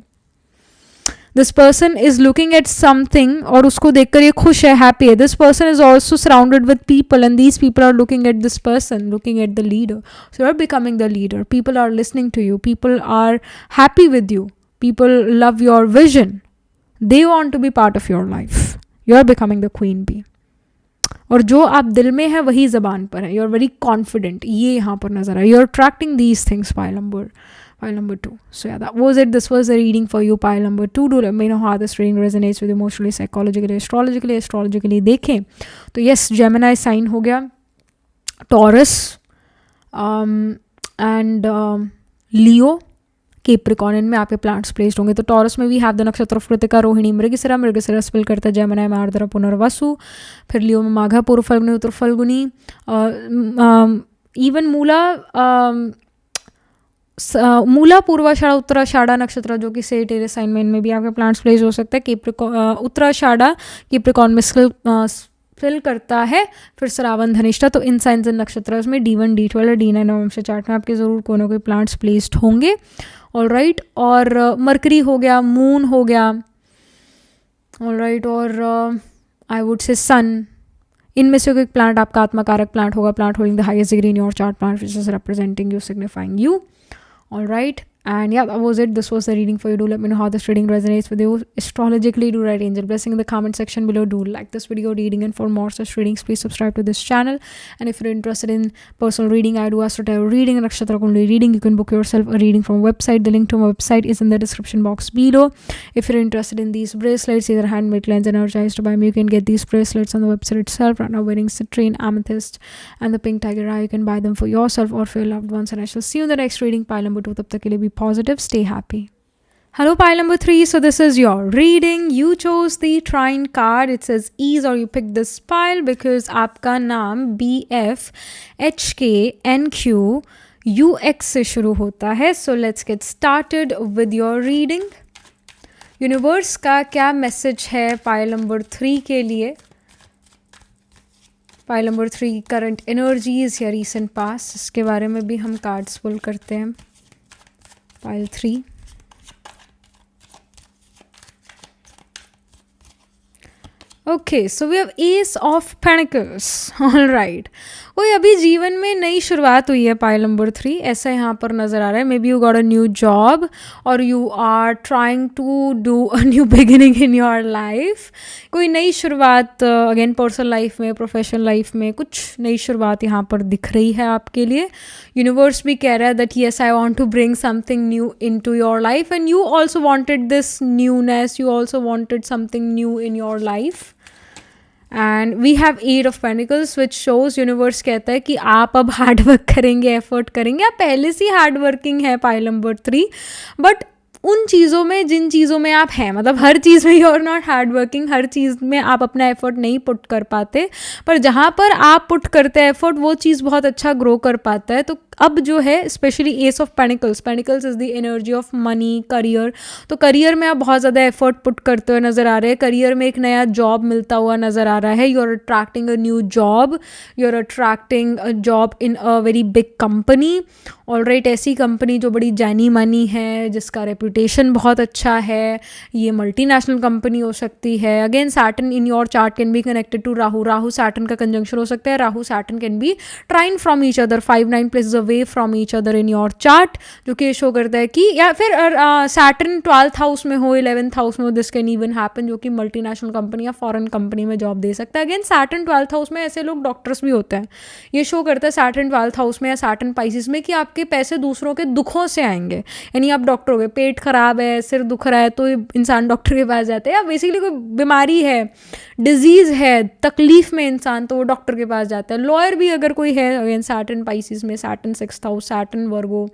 this person is looking at something और उसको देखकर ये खुश है, हैप्पी है। This person is also surrounded with people and these people are looking at this person, looking at the leader. So you are becoming the leader, people are listening to you, people are happy with you, people love your vision, they want to be part of your life, you are becoming the queen bee. और जो आप दिल में है वही ज़बान पर है, यू आर वेरी कॉन्फिडेंट, ये यहाँ पर नजर आए, you are attracting these things. Pile number 2. So yeah, that was it. This was the reading for you, pile number 2. Do let me know how this reading resonates with you emotionally, psychologically, astrologically देखें तो yes, Gemini sign हो गया, Taurus and Leo, Capricorn, इनमें आपके plants placed होंगे। तो taurus में भी हैव द नक्षत्र कृतिका, रोहिणी, मृगशिरा स्पिल करता है, जेमिनी में आर्द्रा, पुनर्वसु, फिर लियो में माघा, पूर्व फल्गुनी, उत्तर फल्गुनी, इवन मूला पूर्वाषाढ़ा, उत्तराषाढ़ा नक्षत्र जो कि सेजिटेरियस साइन में, इनमें भी आपके प्लांट्स प्लेस हो सकते हैं। उत्तराषाढ़ा केप्रिकॉन में फिल करता है, फिर श्रावण, धनिष्ठा, तो इन साइंस एंड नक्षत्र में D1, D12, D9 नवंश चार्ट में आपके ज़रूर कोई ना कोई प्लांट्स प्लेस्ड होंगे। ऑल राइट, और मरकरी हो गया, मून हो गया, ऑल राइट, और आई वुड से सन, इनमें से कोई प्लांट आपका आत्मकारक प्लांट होगा, planet holding the highest degree in your chart, planet which is representing you, signifying you. All right, and yeah, that was it. This was the reading for you. Do let me know how this reading resonates with you astrologically. Do write angel blessing in the comment section below. Do like this video reading, and for more such readings please subscribe to this channel. And if you're interested in personal reading, I do astro tarot reading and nakshatra kundali reading. You can book yourself a reading from website. The link to my website is in the description box below. If you're interested in these bracelets, either handmade, cleansed, energized to buy me, you can get these bracelets on the website itself. Right now wearing citrine, amethyst and the pink tiger eye. You can buy them for yourself or for your loved ones, and I shall see you in the next reading. Pile number 2, tab tak ke liye be positive, stay happy. Hello, pile number 3. So this is your reading. You chose the Trine card. It says ease, or you picked this pile because आपका नाम BF HK NQ UX से शुरू होता है. So let's get started with your reading. Universe का क्या message है pile number 3 के लिए? पाइल नंबर 3 करंट एनर्जीज या रीसेंट पास, इसके बारे में भी हम कार्ड्स पुल करते हैं. Pile 3. Okay, so we have Ace of Pentacles. All right. कोई अभी जीवन में नई शुरुआत हुई है, पाइल नंबर 3 ऐसा यहाँ पर नज़र आ रहा है. Maybe you got a new job और you are trying to do a new beginning in your life. कोई नई शुरुआत, अगेन पर्सनल लाइफ में, प्रोफेशनल लाइफ में कुछ नई शुरुआत यहाँ पर दिख रही है आपके लिए. यूनिवर्स भी कह रहा है that yes I want to bring something new into your life and you also wanted this newness, you also wanted something new in your life. And we have 8 of pentacles which shows, universe कहता है कि आप अब hard work करेंगे, effort करेंगे. आप पहले से ही हार्ड वर्किंग है पाइल नंबर 3, बट उन चीज़ों में जिन चीज़ों में आप हैं, मतलब हर चीज़ में you are not hard working, हर चीज़ में आप अपना एफर्ट नहीं पुट कर पाते, पर जहाँ पर आप पुट करते हैं एफर्ट वो चीज़ बहुत अच्छा ग्रो कर पाता है। तो अब जो है specially S of pentacles, panicles is the energy of money, career, तो करियर में आप बहुत ज़्यादा एफर्ट पुट करते हुए नज़र आ रहे हैं, करियर में एक नया जॉब मिलता हुआ नज़र आ रहा है, you are attracting a new job, you are attracting a job in a very big company, alright, ऐसी कंपनी जो बड़ी जानी मानी है, जिसका रेपुटेशन बहुत अच्छा है, ये मल्टीनेशनल कंपनी हो सकती है। Again Saturn in your chart can be connected to Rahu, Rahu Saturn का कंजंक्शन हो सकता है, Rahu Saturn can be trine from each other 5-9 places away from each other in your chart, जो कि शो करता है कि, या फिर सैटर्न 12th हाउस में हो, 11th हाउस में हो, दिस कैन इवन हैपन, जो कि मल्टीनेशनल कंपनी या फॉरेन कंपनी में जॉब दे सकता है। अगेन सैटर्न 12th हाउस में ऐसे लोग डॉक्टर्स भी होते हैं, ये शो करता है सैटर्न 12th हाउस में या सैटर्न पाइसिस में कि आपके पैसे दूसरों के दुखों से आएंगे, यानी आप डॉक्टर हो गए, पेट खराब है, सिर दुख रहा है, तो इंसान डॉक्टर के पास जाता है, या बेसिकली कोई बीमारी है, डिजीज़ है, तकलीफ में इंसान, तो वो डॉक्टर के पास जाता है। लॉयर भी अगर कोई है, अगेन सैटर्न पाइसिस में, सैटर्न 6th हाउस, सैटर्न वर्गो,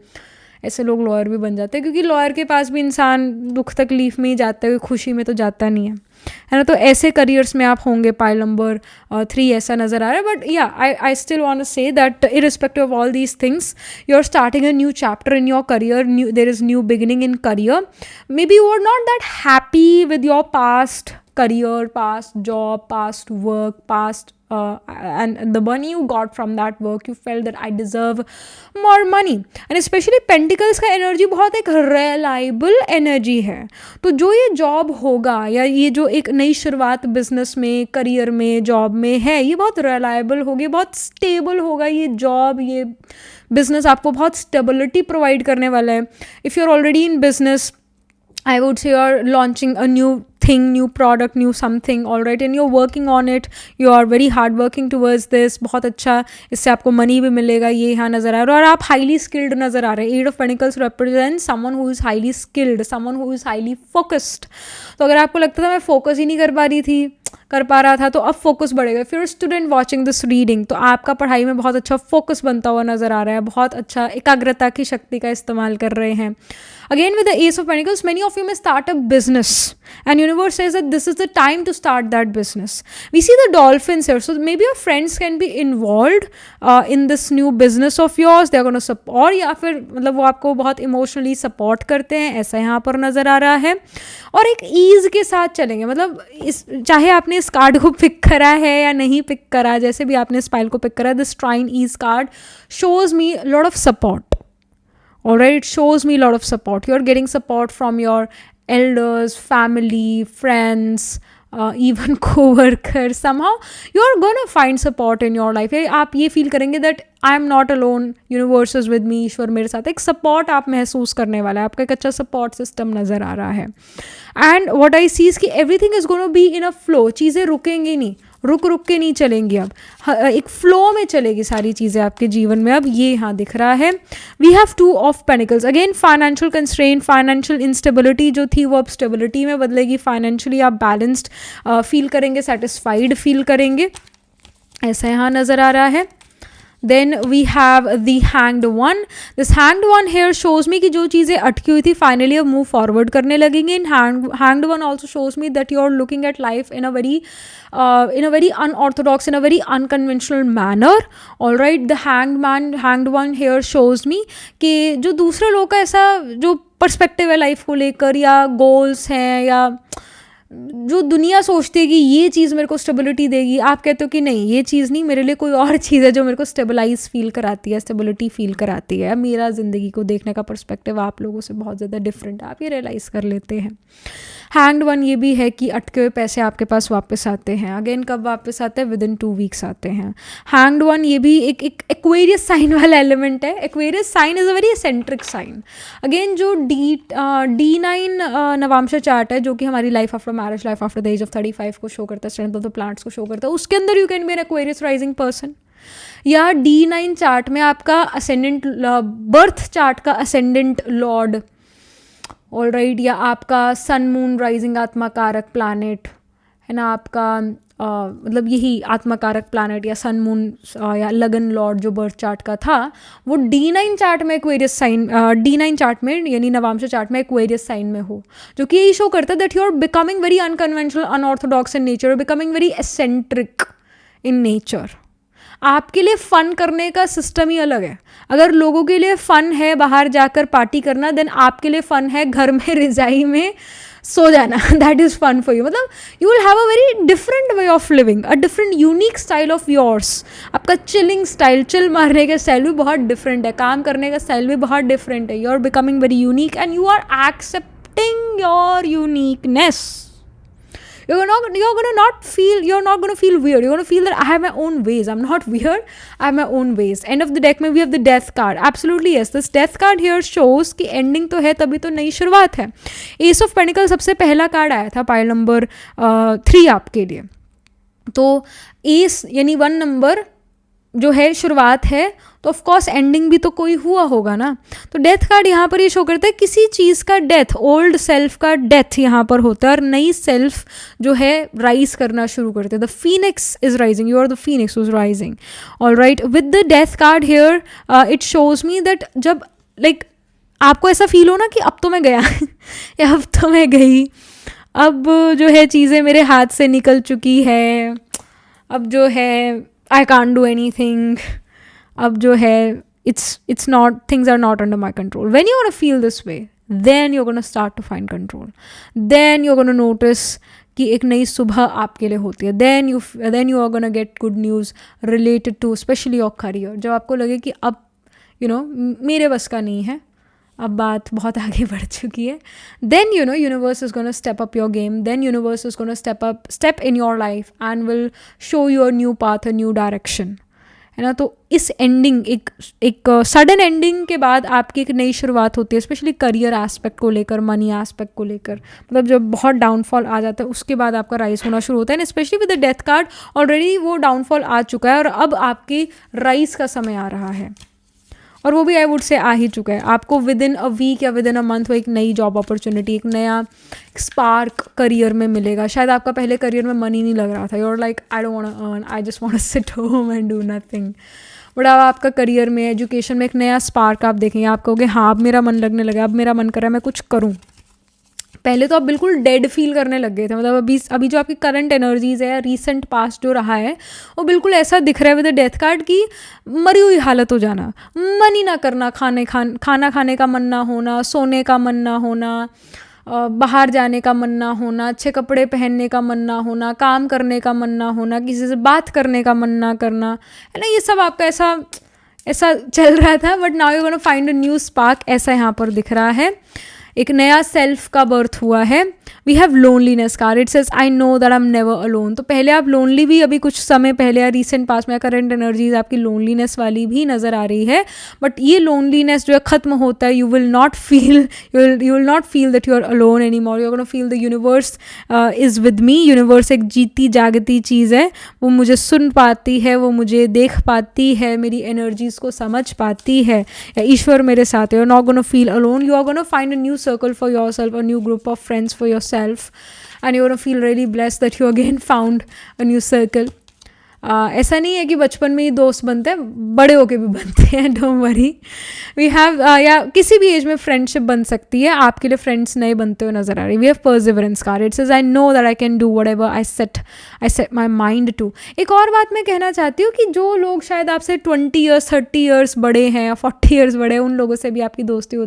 ऐसे लोग लॉयर भी बन जाते हैं, क्योंकि लॉयर के पास भी इंसान दुख तकलीफ में ही जाता है, खुशी में तो जाता नहीं है ना। तो ऐसे करियर्स में आप होंगे, पाइल नंबर 3 ऐसा नज़र आ रहा है। But yeah I still want to say that irrespective of all these things, you are starting a new chapter in your career, there is new beginning in career. Maybe you are not that happy with your past career, past job, past work, past and the money you got from that work, you felt that I deserve more money, and especially pentacles का energy बहुत एक reliable energy है। तो जो ये job होगा या ये जो एक नई शुरुआत बिजनेस में, करियर में, जॉब में है, ये बहुत रिलायबल होगी, बहुत स्टेबल होगा। ये जॉब, ये बिजनेस आपको बहुत स्टेबिलिटी प्रोवाइड करने वाला है। If you are already in business, I would say you're launching a new thing, new product, new something, all right, and you're working on it, you are very hard working towards this, बहुत अच्छा, इससे आपको money भी मिलेगा, ये यहाँ नज़र आ रहा है, और आप हाईली स्किल्ड नज़र आ रहे हैं। 8 of pentacles represent someone who is highly skilled, someone who is highly focused. तो अगर आपको लगता था मैं फोकस ही नहीं कर पा रहा था, तो अब फोकस बढ़ेगा। If you are student watching this reading, तो आपका पढ़ाई में बहुत अच्छा फोकस बनता हुआ नज़र आ रहा है, बहुत अच्छा एकाग्रता की शक्ति का इस्तेमाल कर रहे हैं। Again with the Ace of Pentacles, many of you may start a business, and universe says that this is the time to start that business. We see the dolphins here, so maybe your friends can be involved in this new business of yours. They are going to support, या फिर मतलब वो आपको बहुत emotionally support करते हैं, ऐसा यहाँ पर नज़र आ रहा है। और एक ईज के साथ चलेंगे, मतलब चाहे आपने इस कार्ड को पिक करा है या नहीं पिक करा, जैसे भी आपने इस पाइल को पिक करा, this trine is card shows me a lot of support. Alright, it shows me a lot of support. You're getting support from your elders, family, friends, even co-workers. Somehow you're gonna find support in your life. आप ये feel करेंगे that I am not alone, universe is with me, ईश्वर मेरे साथ। एक support आप महसूस करने वाला है, आपका एक अच्छा सपोर्ट सिस्टम नज़र आ रहा है। And what I see is कि everything is gonna be in a flow, चीज़ें रुकेंगी नहीं, रुक के नहीं चलेंगी, अब एक फ्लो में चलेगी सारी चीज़ें आपके जीवन में। अब ये यहाँ दिख रहा है, we have 2 of pentacles. Again financial constraint, financial instability जो थी वो अब स्टेबिलिटी में बदलेगी। फाइनेंशियली आप बैलेंस्ड फील करेंगे, सेटिस्फाइड फील करेंगे, ऐसा यहाँ नज़र आ रहा है। Then we have the hanged one. This hanged one here shows me कि जो चीज़ें अटकी हुई थी finally अब move forward करने लगेंगे। In hanged one also shows me that you are looking at life in a very unorthodox, in a very unconventional manner. All right, the hanged one here shows me कि जो दूसरे लोग का ऐसा जो perspective है लाइफ को लेकर, या गोल्स हैं, या जो दुनिया सोचती है कि ये चीज़ मेरे को स्टेबिलिटी देगी, आप कहते हो कि नहीं, ये चीज़ नहीं, मेरे लिए कोई और चीज़ है जो मेरे को स्टेबलाइज फील कराती है, स्टेबिलिटी फील कराती है। मेरा ज़िंदगी को देखने का पर्सपेक्टिव आप लोगों से बहुत ज़्यादा डिफरेंट है, आप ये रियलाइज़ कर लेते हैं। हैंग्ड वन ये भी है कि अटके हुए पैसे आपके पास वापस आते हैं। अगेन कब वापस आते हैं? विदिन 2 वीक्स आते हैं। हैंग्ड वन ये भी एक एक्वेरियस साइन वाला एलिमेंट है। Aquarius sign is a very eccentric sign. Again जो D9 नवांश चार्ट है, जो कि हमारी life after marriage, life after the age of 35 को शो करता है, स्ट्रेंथ ऑफ द प्लांट्स को शो करता है, उसके अंदर you can be an Aquarius rising person. या D9 चार्ट में आपका असेंडेंट, बर्थ चार्ट का असेंडेंट लॉर्ड, ऑलराइट, या आपका सन मून राइजिंग आत्मा कारक प्लानेट है ना, आपका मतलब यही आत्मकारक प्लैनेट या सन मून या लगन लॉर्ड जो बर्थ चार्ट का था, वो D9 चार्ट में एक्वेरियस साइन, D9 चार्ट में यानी नवांश चार्ट में एक्वेरियस साइन में हो, जो कि यही शो करता है that you are becoming very unconventional, unorthodox in nature, becoming very eccentric in nature. आपके लिए फ़न करने का सिस्टम ही अलग है. अगर लोगों के लिए फ़न है बाहर जाकर पार्टी करना, देन आपके लिए फ़न है घर में रिजाई में सो जाना. That is fun for you. मतलब you will have a very different way of living, a different unique style of yours. आपका चिलिंग स्टाइल, चिल मारने का स्टाइल भी बहुत डिफरेंट है, काम करने का स्टाइल भी बहुत डिफरेंट है. You are becoming very unique and you are accepting your uniqueness. You're not gonna feel weird. You're gonna feel that I have my own ways. I'm not weird. I have my own ways. End of the deck में we have the death card. Absolutely yes. This death card here shows कि ending तो है, तभी तो नई शुरुआत है. Ace of Pentacles सबसे पहला कार्ड आया था पाइल नंबर 3 आपके लिए. तो एस यानी 1 नंबर जो है शुरुआत है, तो ऑफ कोर्स एंडिंग भी तो कोई हुआ होगा ना. तो डेथ कार्ड यहाँ पर ये शो करता है किसी चीज़ का डेथ, ओल्ड सेल्फ का डेथ यहाँ पर होता है और नई सेल्फ जो है राइज करना शुरू करते हैं. The phoenix is rising, you are the phoenix who's rising. All right, with the death card here it shows me that जब लाइक आपको ऐसा फील हो ना कि अब तो मैं गया या अब तो मैं गई, अब जो है चीज़ें मेरे हाथ से निकल चुकी है, अब जो है I can't do anything. अब जो है it's not, things are not under my control. When you're gonna feel this way, then you're gonna start to find control. Then you're gonna notice कि एक नई सुबह आपके लिए होती है. Then you are gonna get good news related to especially your career. जब आपको लगे कि अब मेरे बस का नहीं है, अब बात बहुत आगे बढ़ चुकी है, then universe is going to step up your game. Then universe is going to step in your life and will show you a new path, a new direction, है ना. तो इस एंडिंग, एक सडन एंडिंग के बाद आपकी एक नई शुरुआत होती है, स्पेशली करियर एस्पेक्ट को लेकर, मनी एस्पेक्ट को लेकर. मतलब जब बहुत डाउनफॉल आ जाता है उसके बाद आपका राइज होना शुरू होता है. Specially with the death card already वो डाउनफॉल आ चुका है और अब आपकी राइज का समय आ रहा है, और वो भी आई वुड से आ ही चुका है. आपको विद इन अ वीक या विद इन अ मंथ वो एक नई जॉब अपॉर्चुनिटी, एक नया स्पार्क करियर में मिलेगा. शायद आपका पहले करियर में मन ही नहीं लग रहा था, you're like I don't want to earn, I just want to sit home and do nothing. But अब आपका करियर में, एजुकेशन में एक नया स्पार्क आप देखेंगे. आप कहोगे हाँ अब मेरा मन लगने लगा, अब मेरा मन कर रहा है मैं कुछ करूँ. पहले तो आप बिल्कुल डेड फील करने लग गए थे. मतलब अभी जो आपकी करंट एनर्जीज है या रीसेंट पास्ट जो रहा है वो बिल्कुल ऐसा दिख रहा है विद द डेथ कार्ड की मरी हुई हालत हो जाना, मन ही ना करना, खाना खाने का मन ना होना, सोने का मन ना होना, बाहर जाने का मन ना होना, अच्छे कपड़े पहनने का मन ना होना, काम करने का मन ना होना, किसी से बात करने का मन ना करना, है ना. ये सब आपका ऐसा चल रहा था. But now you gonna find a new spark, ऐसा यहाँ पर दिख रहा है. एक नया सेल्फ का बर्थ हुआ है. We have loneliness card. It says I know that I am never alone. तो पहले आप लोनली भी अभी कुछ समय पहले या रिसेंट पास में करंट एनर्जीज आपकी लोनलीनेस वाली भी नज़र आ रही है. बट ये लोनलीनेस जो है ख़त्म होता है. You will not feel that you are alone any more. You are gonna feel the universe is with me. Universe एक जीती जागती चीज़ है, वो मुझे सुन पाती है, वो मुझे देख पाती है, मेरी एनर्जीज़ को समझ पाती है, या ईश्वर मेरे साथ है. You are not gonna feel alone. You are gonna find a new circle for yourself, a new group of friends for yourself, and you're gonna feel really blessed that you again found a new circle. ऐसा नहीं है कि बचपन में ही दोस्त बनते हैं, बड़े होके भी बनते हैं. Don't worry. वी हैव या किसी भी एज में फ्रेंडशिप बन सकती है. आपके लिए फ्रेंड्स नए बनते हुए नजर आ रहे हैं. We have perseverance card. It says I know that I can do whatever I set my mind to. एक और बात मैं कहना चाहती हूँ कि जो लोग शायद आपसे 20 ईयर्स 30 ईयर्स बड़े हैं या 40 ईयर्स बड़े हैं, उन लोगों से भी आपकी दोस्ती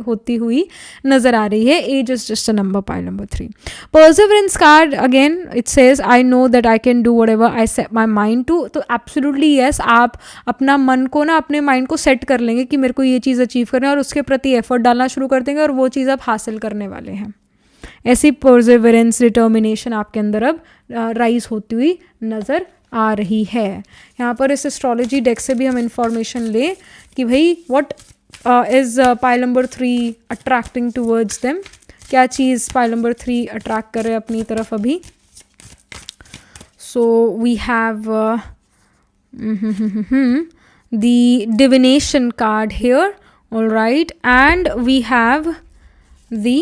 होती हुई नजर आ रही है. Age is just a number. Pile number 3. Perseverance card again it says I know that I can do whatever I set my mind to. तो एब्सोल्युटली यस, आप अपना मन को ना, अपने माइंड को सेट कर लेंगे कि मेरे को ये चीज़ अचीव करना है, और उसके प्रति एफर्ट डालना शुरू कर देंगे और वो चीज़ आप हासिल करने वाले हैं. ऐसी परसिवरेंस, डिटर्मिनेशन आपके अंदर अब राइज होती हुई नज़र आ रही है. यहाँ पर इस एस्ट्रोलॉजी डेक से भी हम इंफॉर्मेशन लें कि भाई what is pile number 3 attracting towards them. क्या चीज़ पाइल नंबर 3 अट्रैक्ट कर रहे हैं अपनी तरफ अभी. So we have the divination card here, all right, and we have the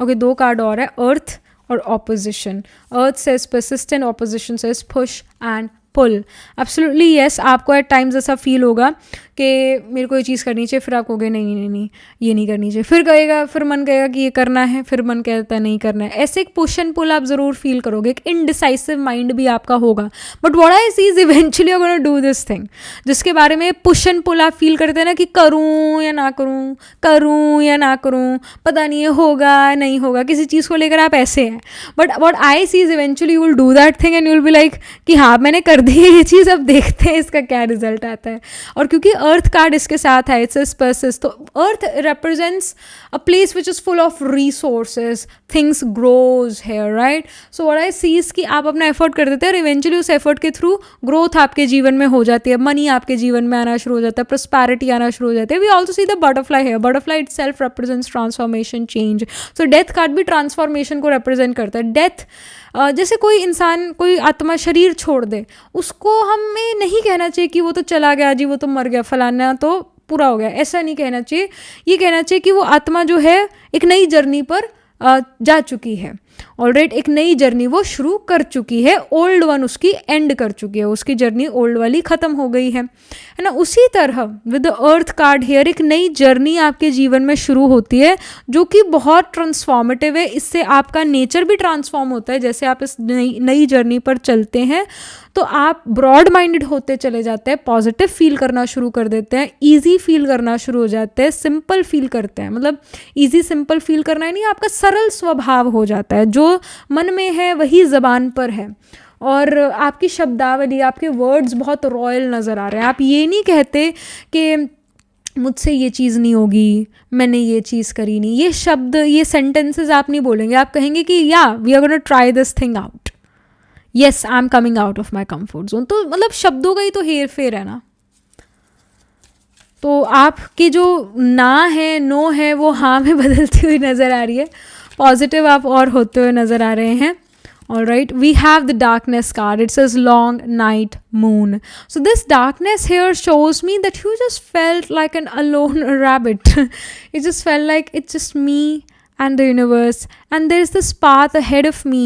2 card और है, earth or opposition. Earth says persistent, opposition says push and pull. Absolutely yes, आपको एट टाइम्स ऐसा फील होगा कि मेरे को ये चीज़ करनी चाहिए, फिर आप कहोगे नहीं नहीं नहीं ये नहीं करनी चाहिए, फिर कहेगा, फिर मन कहेगा कि ये करना है, फिर मन कहता है नहीं करना है. ऐसे एक पुश एंड पुल आप ज़रूर फील करोगे, एक इनडिसाइसिव माइंड भी आपका होगा. But what I see is eventually you are gonna do this thing, जिसके बारे में पुश एंड पुल आप फील करते हैं ना कि करूँ या ना करूँ, करूँ या ना करूँ, पता नहीं है होगा नहीं होगा, किसी चीज़ को लेकर आप ऐसे हैं. But what I see is eventually you will do that thing and you will be like कि हाँ मैंने कर दी है ये चीज़, अब देखते हैं इसका क्या रिजल्ट आता है. और क्योंकि अर्थ कार्ड इसके साथ है, इट्स पर्सिस्ट, तो earth represents a place which is full of resources, things grows here, right. So what I see is कि आप अपना एफर्ट कर देते हैं और इवेंचुअली उस एफर्ट के थ्रू ग्रोथ आपके जीवन में हो जाती है, मनी आपके जीवन में आना शुरू हो जाता है, प्रोस्पैरिटी आना शुरू हो जाती है. We also see the butterfly here, butterfly itself represents transformation, change. So death card भी ट्रांसफॉर्मेशन को रिप्रेजेंट करता है. डेथ जैसे कोई इंसान, कोई आत्मा शरीर छोड़ दे, उसको हमें नहीं कहना चाहिए कि वो तो चला गया जी, वो तो मर गया, फलाना तो पूरा हो गया, ऐसा नहीं कहना चाहिए. ये कहना चाहिए कि वो आत्मा जो है एक नई जर्नी पर जा चुकी है. ऑलराइट, एक नई जर्नी वो शुरू कर चुकी है, ओल्ड वन उसकी एंड कर चुकी है, उसकी जर्नी ओल्ड वाली ख़त्म हो गई है ना. उसी तरह with the earth card here एक नई जर्नी आपके जीवन में शुरू होती है जो कि बहुत ट्रांसफॉर्मेटिव है. इससे आपका नेचर भी ट्रांसफॉर्म होता है. जैसे आप इस नई जर्नी पर चलते हैं तो आप ब्रॉड माइंडेड होते चले जाते हैं, पॉजिटिव फील करना शुरू कर देते हैं, ईजी फील करना शुरू हो जाते हैं, सिंपल फील करते हैं. मतलब ईजी सिंपल फील करना ही नहीं, आपका सरल स्वभाव हो जाता है, जो मन में है वही ज़बान पर है. और आपकी शब्दावली, आपके वर्ड्स बहुत रॉयल नज़र आ रहे हैं. आप ये नहीं कहते कि मुझसे ये चीज़ नहीं होगी, मैंने ये चीज़ करी नहीं. ये शब्द, ये सेंटेंसेस आप नहीं बोलेंगे. आप कहेंगे कि yeah we are gonna try this thing out, yes I am coming out of my comfort zone. तो मतलब शब्दों का ही तो हेर फेर है ना. तो आपकी जो ना है, नो है, वो हाँ में बदलती हुई नज़र आ रही है. पॉजिटिव आप और होते हुए नज़र आ रहे हैं. All right, we have the darkness card. It says long night moon. So this darkness here shows me that you just felt like an alone rabbit. It just felt like it's just me and the universe, and there's this path ahead of me.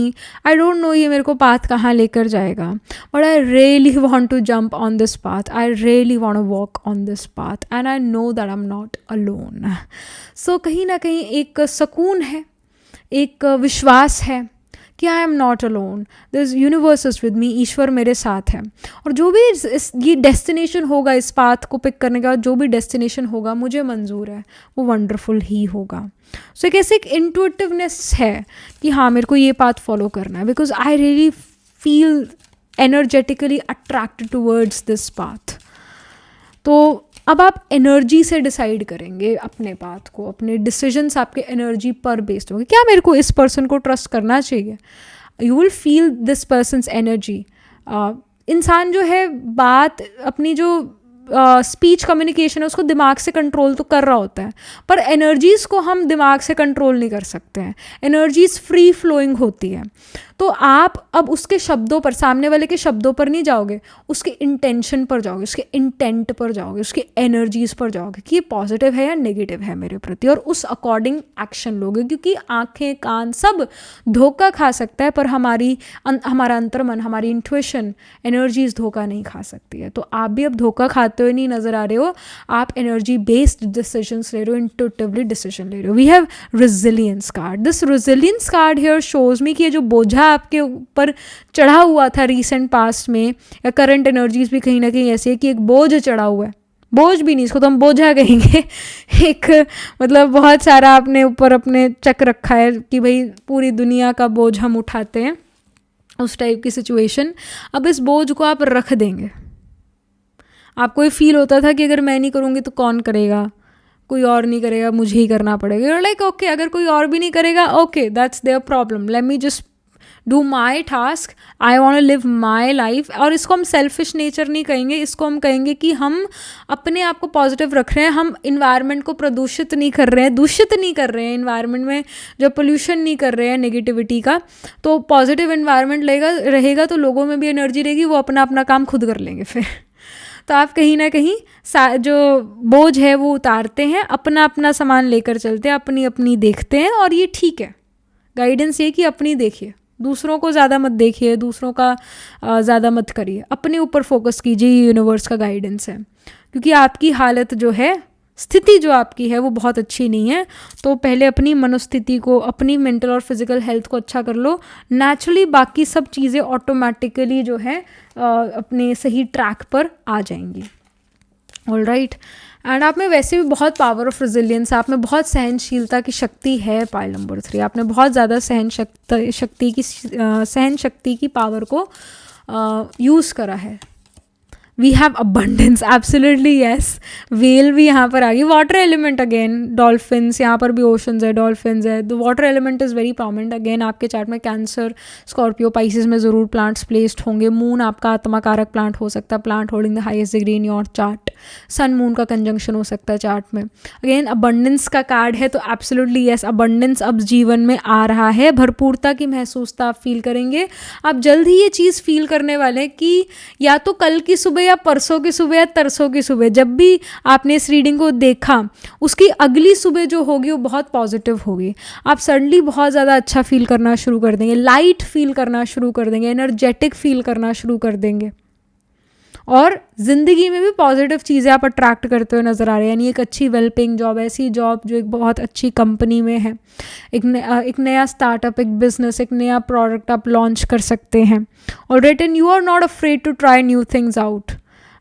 I don't know ये मेरे को path कहाँ लेकर जाएगा, but I really want to jump on this path. I really want to walk on this path, and I know that I'm not alone. So कहीं ना कहीं एक सुकून है, एक विश्वास है कि I am not alone, this universe is with me, ईश्वर मेरे साथ है. और जो भी ये डेस्टिनेशन होगा, इस पाथ को पिक करने के बाद जो भी डेस्टिनेशन होगा मुझे मंजूर है, वो वंडरफुल ही होगा. सो एक ऐसे एक इंट्यूटिवनेस है कि हाँ मेरे को ये पाथ फॉलो करना है, because I really feel energetically attracted towards this path. तो अब आप एनर्जी से डिसाइड करेंगे अपने पाथ को, अपने डिसीजंस आपके एनर्जी पर बेस्ड होंगे. क्या मेरे को इस पर्सन को ट्रस्ट करना चाहिए? You will feel this persons energy. इंसान जो है बात अपनी जो स्पीच कम्युनिकेशन है उसको दिमाग से कंट्रोल तो कर रहा होता है, पर एनर्जीज़ को हम दिमाग से कंट्रोल नहीं कर सकते हैं. एनर्जीज फ्री फ्लोइंग होती है. तो आप अब उसके शब्दों पर, सामने वाले के शब्दों पर नहीं जाओगे, उसके इंटेंशन पर जाओगे, उसके इंटेंट पर जाओगे, उसके एनर्जीज़ पर जाओगे कि ये पॉजिटिव है या नेगेटिव है मेरे प्रति, और उस अकॉर्डिंग एक्शन लोगे. क्योंकि आंखें कान सब धोखा खा सकता है, पर हमारा अंतर्मन, हमारी इंट्यूशन, एनर्जीज धोखा नहीं खा सकती है. तो आप भी अब धोखा खाते हुए नहीं नज़र आ रहे हो, आप एनर्जी बेस्ड डिसीजंस ले रहे हो, इंट्यूटिवली डिसीजन ले रहे हो. We have resilience card. This resilience card here shows me कि ये जो बोझा आपके ऊपर चढ़ा हुआ था रिसेंट पास्ट में, या करंट एनर्जीज भी कहीं ना कहीं ऐसी है कि एक बोझ चढ़ा हुआ है. बोझ भी नहीं, इसको तो हम बोझा कहेंगे. एक मतलब बहुत सारा आपने ऊपर अपने चक रखा है कि भाई पूरी दुनिया का बोझ हम उठाते हैं, उस टाइप की सिचुएशन. अब इस बोझ को आप रख देंगे. आपको ये फील होता था कि अगर मैं नहीं करूँगी तो कौन करेगा, कोई और नहीं करेगा, मुझे ही करना पड़ेगा. यूर लाइक ओके, अगर कोई और भी नहीं करेगा, okay that's their problem, let me just do my task, I want to live my life. और इसको हम सेल्फिश नेचर नहीं कहेंगे, इसको हम कहेंगे कि हम अपने आप को पॉजिटिव रख रहे हैं, हम इन्वायरमेंट को प्रदूषित नहीं कर रहे हैं, दूषित नहीं कर रहे हैं, इन्वायरमेंट में जो पोल्यूशन नहीं कर रहे हैं नेगेटिविटी का. तो पॉजिटिव इन्वायरमेंट रहेगा तो लोगों में भी एनर्जी रहेगी, वो अपना अपना काम खुद कर लेंगे फिर. तो आप कहीं ना कहीं जो बोझ है वो उतारते हैं, अपना अपना सामान लेकर चलते हैं, अपनी अपनी देखते हैं, और ये ठीक है. गाइडेंस ये कि अपनी देखिए, दूसरों को ज़्यादा मत देखिए, दूसरों का ज़्यादा मत करिए, अपने ऊपर फोकस कीजिए, ये यूनिवर्स का गाइडेंस है। क्योंकि आपकी हालत जो है, स्थिति जो आपकी है वो बहुत अच्छी नहीं है। तो पहले अपनी मनोस्थिति को, अपनी मेंटल और फिजिकल हेल्थ को अच्छा कर लो, नेचुरली बाकी सब चीज़ें ऑटोमेटिकली जो है अपने सही ट्रैक पर आ जाएंगी। All right. एंड आप में वैसे भी बहुत पावर ऑफ रेजिलियंस, आप में बहुत सहनशीलता की शक्ति है। पाइल नंबर 3, आपने बहुत ज़्यादा सहन शक्ति की पावर को यूज़ करा है। We have abundance, absolutely yes. वेल भी यहाँ पर आ गई। वाटर एलिमेंट अगेन, डॉल्फिन्स, यहाँ पर भी ओशंस है, डॉल्फिन्स है। The water element is very prominent again आपके चार्ट में। कैंसर, स्कॉर्पियो, पाइसिस में ज़रूर प्लांट्स प्लेस्ड होंगे। मून आपका आत्मा कारक प्लांट हो सकता है, planet holding the highest degree in your chart. Sun moon का कंजंक्शन हो सकता है चार्ट में। अगेन अबंडेंस का कार्ड है, तो एब्सोल्युटली यस, अबंडेंस अब जीवन में आ रहा है। भरपूरता की महसूसता आप फील करेंगे। आप जल्द ही ये चीज़ फील करने वाले कि या तो कल की सुबह या परसों की सुबह या तरसों की सुबह, जब भी आपने इस रीडिंग को देखा उसकी अगली सुबह जो होगी वो बहुत पॉजिटिव होगी। आप सडनली बहुत ज़्यादा अच्छा फील करना शुरू कर देंगे, लाइट फील करना शुरू कर देंगे, एनर्जेटिक फील करना शुरू कर देंगे, और ज़िंदगी में भी पॉजिटिव चीज़ें आप अट्रैक्ट करते हुए नज़र आ रहे हैं। यानी एक अच्छी वेल पेइंग जॉब, ऐसी जॉब जो एक बहुत अच्छी कंपनी में है, एक नया स्टार्टअप, एक बिजनेस, एक नया प्रोडक्ट आप लॉन्च कर सकते हैं। Alright. And you are not afraid to try new things out.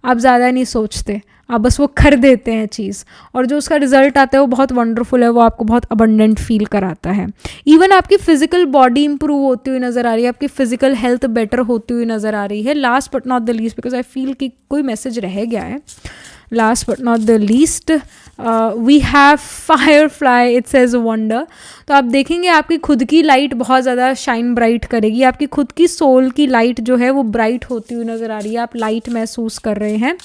आप ज़्यादा नहीं सोचते, आप बस वो कर देते हैं चीज़, और जो उसका रिजल्ट आता है वो बहुत वंडरफुल है, वो आपको बहुत अबंडेंट फील कराता है। इवन आपकी फिजिकल बॉडी इंप्रूव होती हुई नज़र आ रही है, आपकी फिजिकल हेल्थ बेटर होती हुई नज़र आ रही है। Last but not the least, because I feel कि कोई मैसेज रह गया है। Last but not the least, we have firefly, it says wonder. तो आप देखेंगे आपकी खुद की लाइट बहुत ज़्यादा शाइन ब्राइट करेगी। आपकी खुद की सोल की लाइट जो है वो ब्राइट होती हुई नज़र आ रही है। आप लाइट महसूस कर रहे हैं,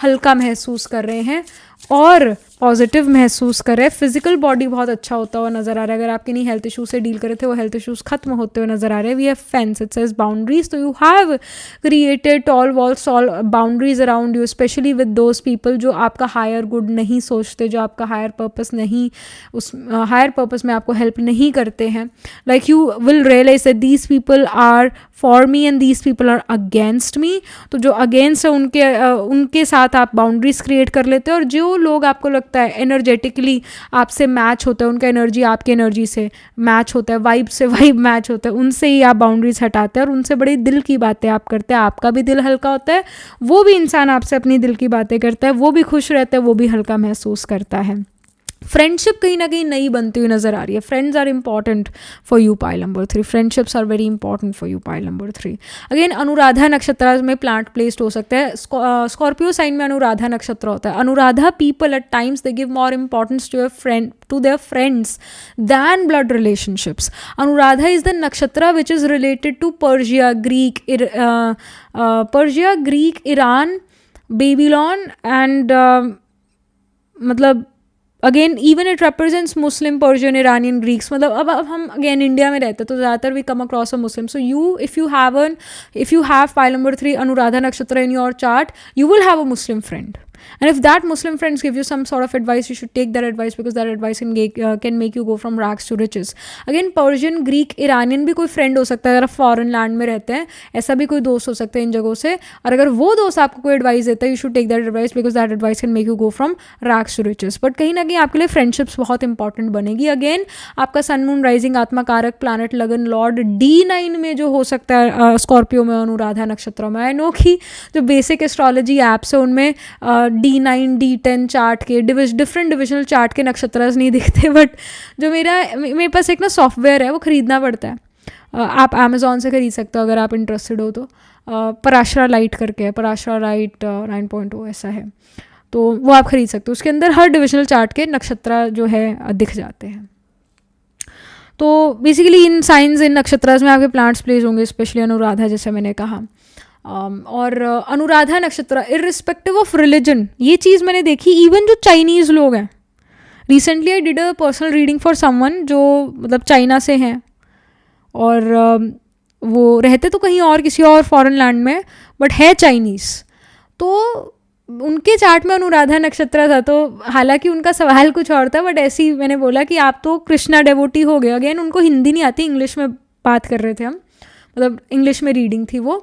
हल्का महसूस कर रहे हैं और पॉजिटिव महसूस कर रहे हैं। फिजिकल बॉडी बहुत अच्छा होता हुआ नज़र आ रहा है। अगर आप किन्हीं हेल्थ इशू से डील कर रहे थे, वो हेल्थ इशूज़ खत्म होते हुए नज़र आ रहे हैं। We have fence, it says boundaries. So you have created tall walls, all boundaries around you, specially with those people जो आपका हायर गुड नहीं सोचते, जो आपका हायर पर्पस नहीं, उस हायर पर्पस में आपको हेल्प नहीं करते हैं। Like you will realise that these people are for me and these people are against me. तो जो अगेंस्ट है उनके साथ आप बाउंड्रीज क्रिएट कर लेते हैं, और जो लोग आपको लगता है एनर्जेटिकली आपसे मैच होता है, उनका एनर्जी आपकी एनर्जी से मैच होता है, वाइब से वाइब मैच होता है, उनसे ही आप बाउंड्रीज हटाते हैं और उनसे बड़ी दिल की बातें आप करते हैं। आपका भी दिल हल्का होता है, वो भी इंसान आपसे अपनी दिल की बातें करता है, वो भी खुश रहता है, वो भी हल्का महसूस करता है। फ्रेंडशिप कहीं ना कहीं नई बनती हुई नज़र आ रही है। Friends are important for you, pile number 3। Friendships are very important for you, pile number 3। Again Anuradha नक्षत्र में प्लांट प्लेस्ड हो सकता है। स्कॉर्पियो साइन में अनुराधा नक्षत्र होता है। Anuradha people at times they give more importance to their friends than blood relationships. Anuradha is the nakshatra which is related to Persia, Greek, Iran, Babylon and मतलब again even it represents Muslim, Persian, Iranian, Greeks. मतलब अब हम again India में रहते हैं तो ज़्यादातर we come across a Muslim. So you if you have pile number 3 Anuradha nakshatra in your chart, you will have a Muslim friend. And if that Muslim friends give you some sort of advice, you should take that advice, because that advice can make you go from rags to riches. Again, Persian, Greek, Iranian भी कोई friend हो सकता है अगर आप foreign land में रहते हैं। ऐसा भी कोई दोस्त हो सकता है इन जगहों से, और अगर वो दोस्त आपको कोई advice देता है, you should take that advice, because that advice can make you go from rags to riches. But कहीं ना कहीं आपके लिए friendships बहुत important बनेगी। Again, आपका सन मून राइजिंग आत्मा कारक प्लानट लगन लॉर्ड D9 में जो हो सकता है स्कॉर्पियो में, अनुराधा नक्षत्र में। आई नो कि जो बेसिक एस्ट्रोलॉजी ऐप्स है उनमें D9, D10 चार्ट के डिफरेंट डिविजनल चार्ट के नक्षत्र नहीं दिखते, बट जो मेरे पास एक ना सॉफ्टवेयर है वो ख़रीदना पड़ता है। आप अमेज़ॉन से ख़रीद सकते हो अगर आप इंटरेस्टेड हो तो। पराशरा लाइट करके है, पराशरा लाइट 9.0 ऐसा है, तो वो आप ख़रीद सकते हो। उसके अंदर हर डिविजनल चार्ट के नक्षत्र जो है दिख जाते हैं। तो बेसिकली इन साइंस, इन नक्षत्र में आपके प्लांट्स प्लेस होंगे, स्पेशली अनुराधा जैसे मैंने कहा। और अनुराधा नक्षत्र इररिस्पेक्टिव ऑफ रिलीजन, ये चीज़ मैंने देखी इवन जो चाइनीज़ लोग हैं। Recently I did a personal reading for someone जो मतलब चाइना से हैं, और वो रहते तो कहीं और किसी और फॉरेन लैंड में, बट है चाइनीज़। तो उनके चार्ट में अनुराधा नक्षत्र था, तो हालांकि उनका सवाल कुछ और था, बट ऐसे ही मैंने बोला कि आप तो कृष्णा डेवोटी हो गए। अगेन उनको हिंदी नहीं आती, इंग्लिश में बात कर रहे थे हम, मतलब इंग्लिश में रीडिंग थी वो।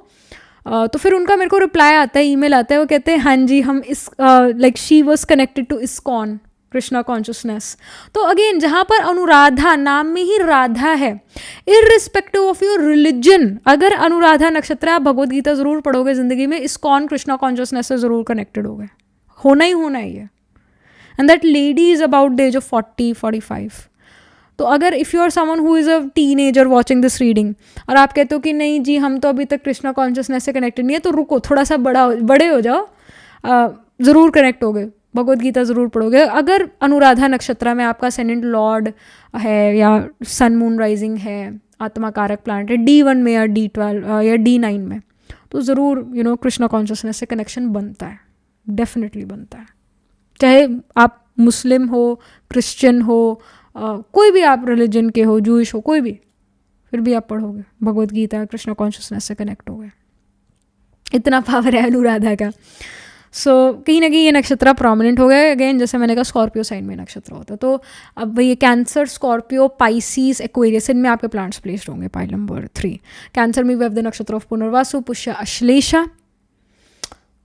तो फिर उनका मेरे को रिप्लाई आता है, ईमेल आता है, वो कहते हैं हाँ जी हम इस like she was connected to ISKCON Krishna consciousness. तो अगेन जहाँ पर अनुराधा, नाम में ही राधा है, इररिस्पेक्टिव ऑफ योर रिलीजन, अगर अनुराधा नक्षत्र, आप भगवद गीता ज़रूर पढ़ोगे ज़िंदगी में, इस्कॉन कृष्णा कॉन्शियसनेस से ज़रूर कनेक्टेड हो गए, होना ही होना है ये। And that lady is about the age of 40-45। तो अगर if you are someone who is a teenager watching this reading, और आप कहते हो कि नहीं जी हम तो अभी तक कृष्णा कॉन्शियसनेस से कनेक्टेड नहीं है, तो रुको, थोड़ा सा बड़े हो जाओ, ज़रूर कनेक्ट होगे, भगवद गीता ज़रूर पढ़ोगे। अगर अनुराधा नक्षत्र में आपका असेंडेंट लॉर्ड है या सन मून राइजिंग है, आत्मा कारक प्लांट है D1 में या D12 या D9 में, तो ज़रूर कृष्णा कॉन्शियसनेस से कनेक्शन बनता है, डेफिनेटली बनता है। चाहे आप मुस्लिम हो, क्रिश्चियन हो, कोई भी आप रिलीजन के हो, जूइश हो, कोई भी, फिर भी आप पढ़ोगे भगवद गीता, कृष्णा कॉन्शियसनेस से कनेक्ट हो गए। इतना पावर है अनुराधा का। सो कहीं ना कहीं ये नक्षत्र प्रोमिनेंट हो गए। अगेन जैसे मैंने कहा स्कॉर्पियो साइन में नक्षत्र होता है, तो अब ये कैंसर, स्कॉर्पियो, पाइसीज, एक्वेरियस, इनमें आपके प्लांट्स प्लेस्ड होंगे। पाइल नंबर 3, कैंसर में we have the nakshatra of Punarvasu, Pushya, Ashlesha.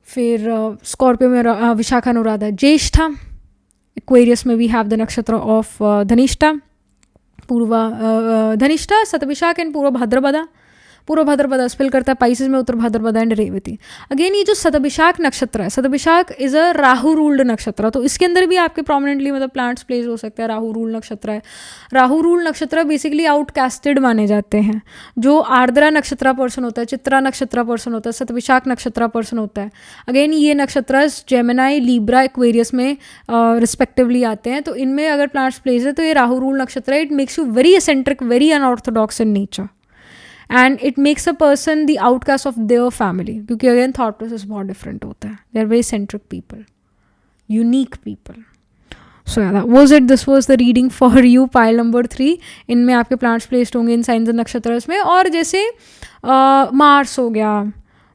फिर स्कॉर्पियो में विशाखा, अनुराधा, ज्येष्ठा। एक्वेरियस में we have the nakshatra of Dhanishta, Purva Dhanishta, Shatabhisha and Purva Bhadrapada. Purva Bhadrapada spell करता है पाइसेस में उत्तर भाद्रपदा एंड रेवती। अगेन ये जो शतभिषाख नक्षत्र है, Shatabhisha is a Rahu ruled nakshatra, तो इसके अंदर भी आपके प्रोमिनेंटली मतलब प्लांट्स प्लेस हो सकते हैं। राहु रूल नक्षत्र है। राहु रूल नक्षत्र बेसिकली आउटकास्टेड माने जाते हैं। जो आर्द्रा नक्षत्र पर्सन होता है, चित्रा नक्षत्र पर्सन होता है, शतभिषाख नक्षत्र पर्सन होता है। अगेन ये नक्षत्र जेमिनाई, लीब्रा, एक्वेरियस में रिस्पेक्टिवली आते हैं। तो इनमें अगर प्लांट्स प्लेस है तो ये राहु रूल नक्षत्र है। It makes you very eccentric, very unorthodox in nature, and it makes a person the outcast of their family, क्योंकि अगेन थॉट प्रोसेस बहुत डिफरेंट होता है। They are very centric people, unique people. So yeah was it, this was the reading for you, pile number 3। इनमें आपके plants placed होंगे in science and नक्षत्रस में। और जैसे मार्स हो गया,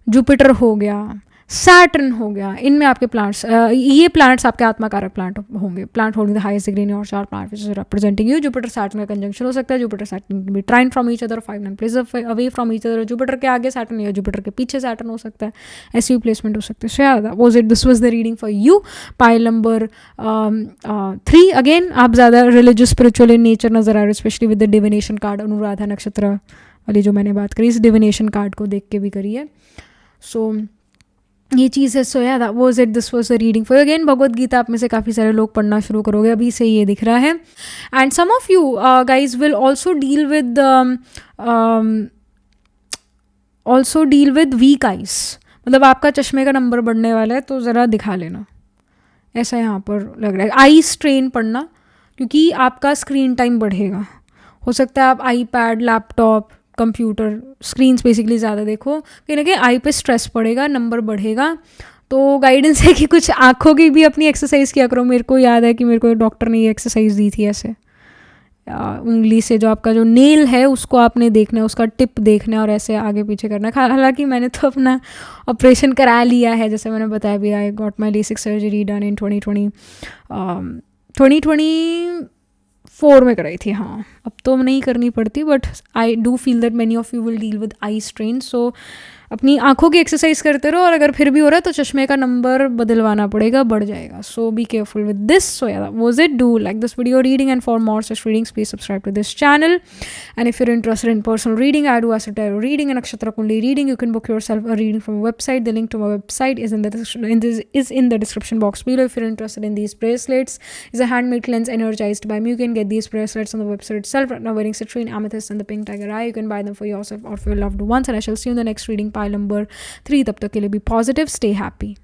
जुपिटर हो गया, सैटर्न हो गया, इनमें आपके प्लांट्स, ये प्लांट्स आपके आत्माकारक प्लांट होंगे। Planet holding the highest degree in your chart, planet which is representing you. Jupiter Saturn का कंजंक्शन हो सकता है। Jupiter Saturn be trine from each other, 5-9 place away from each other. Jupiter के आगे Saturn या Jupiter के पीछे Saturn हो सकता है, ऐसी भी प्लेसमेंट हो सकती है। So yeah was it, this was the reading for you, pile number 3। Again आप ज़्यादा रिलीजियस स्पिरिचुअल इन नेचर नजर आ रहे हो, specially with the divination card, Anuradha नक्षत्र वाली जो मैंने बात करी, इस डिविनेशन कार्ड को देख के भी करी है। सो ये चीज़ है। So yeah that was it, this was the reading for. Again Bhagavad Gita आप में से काफ़ी सारे लोग पढ़ना शुरू करोगे, अभी से ये दिख रहा है। And some of you guys will also deal with weak eyes, मतलब आपका चश्मे का नंबर बढ़ने वाला है, तो ज़रा दिखा लेना, ऐसा यहाँ पर लग रहा है। आई स्ट्रेन पढ़ना, क्योंकि आपका स्क्रीन टाइम बढ़ेगा। हो सकता है आप iPad, laptop, computer screens basically ज़्यादा देखो, कहीं ना कहीं आई पे स्ट्रेस पड़ेगा, नंबर बढ़ेगा। तो गाइडेंस है कि कुछ आँखों की भी अपनी एक्सरसाइज किया करो। मेरे को याद है कि मेरे को डॉक्टर ने ये एक्सरसाइज दी थी, ऐसे उंगली से जो आपका जो नेल है उसको आपने देखना है, उसका टिप देखना है और ऐसे आगे पीछे करना है। हालांकि मैंने तो अपना ऑपरेशन करा लिया है, जैसे मैंने बताया भी, I got my LASIK surgery done in 2024 में कराई थी। हाँ, अब तो नहीं करनी पड़ती, but I do feel that many of you will deal with eye strain. सो अपनी आंखों की एक्सरसाइज करते रहो, और अगर फिर भी हो रहा है तो चश्मे का नंबर बदलवाना पड़ेगा, बढ़ जाएगा। So be careful with this. So yeah was it, do like this video reading, and for more such readings please subscribe to this channel. And if you're interested in personal reading, I do astro tarot reading and nakshatra kundi reading. You can book yourself a reading from a website. The link to my website is in the description box below. If you're interested in these bracelets, it's a handmade cleanse energized by me. You can get these bracelets on the website itself. Right now wearing citrine, amethyst and the pink tiger eye. You can buy them for yourself or for your loved ones, and I shall see you in the next reading, pile number 3. तब तक के लिए be positive, stay happy.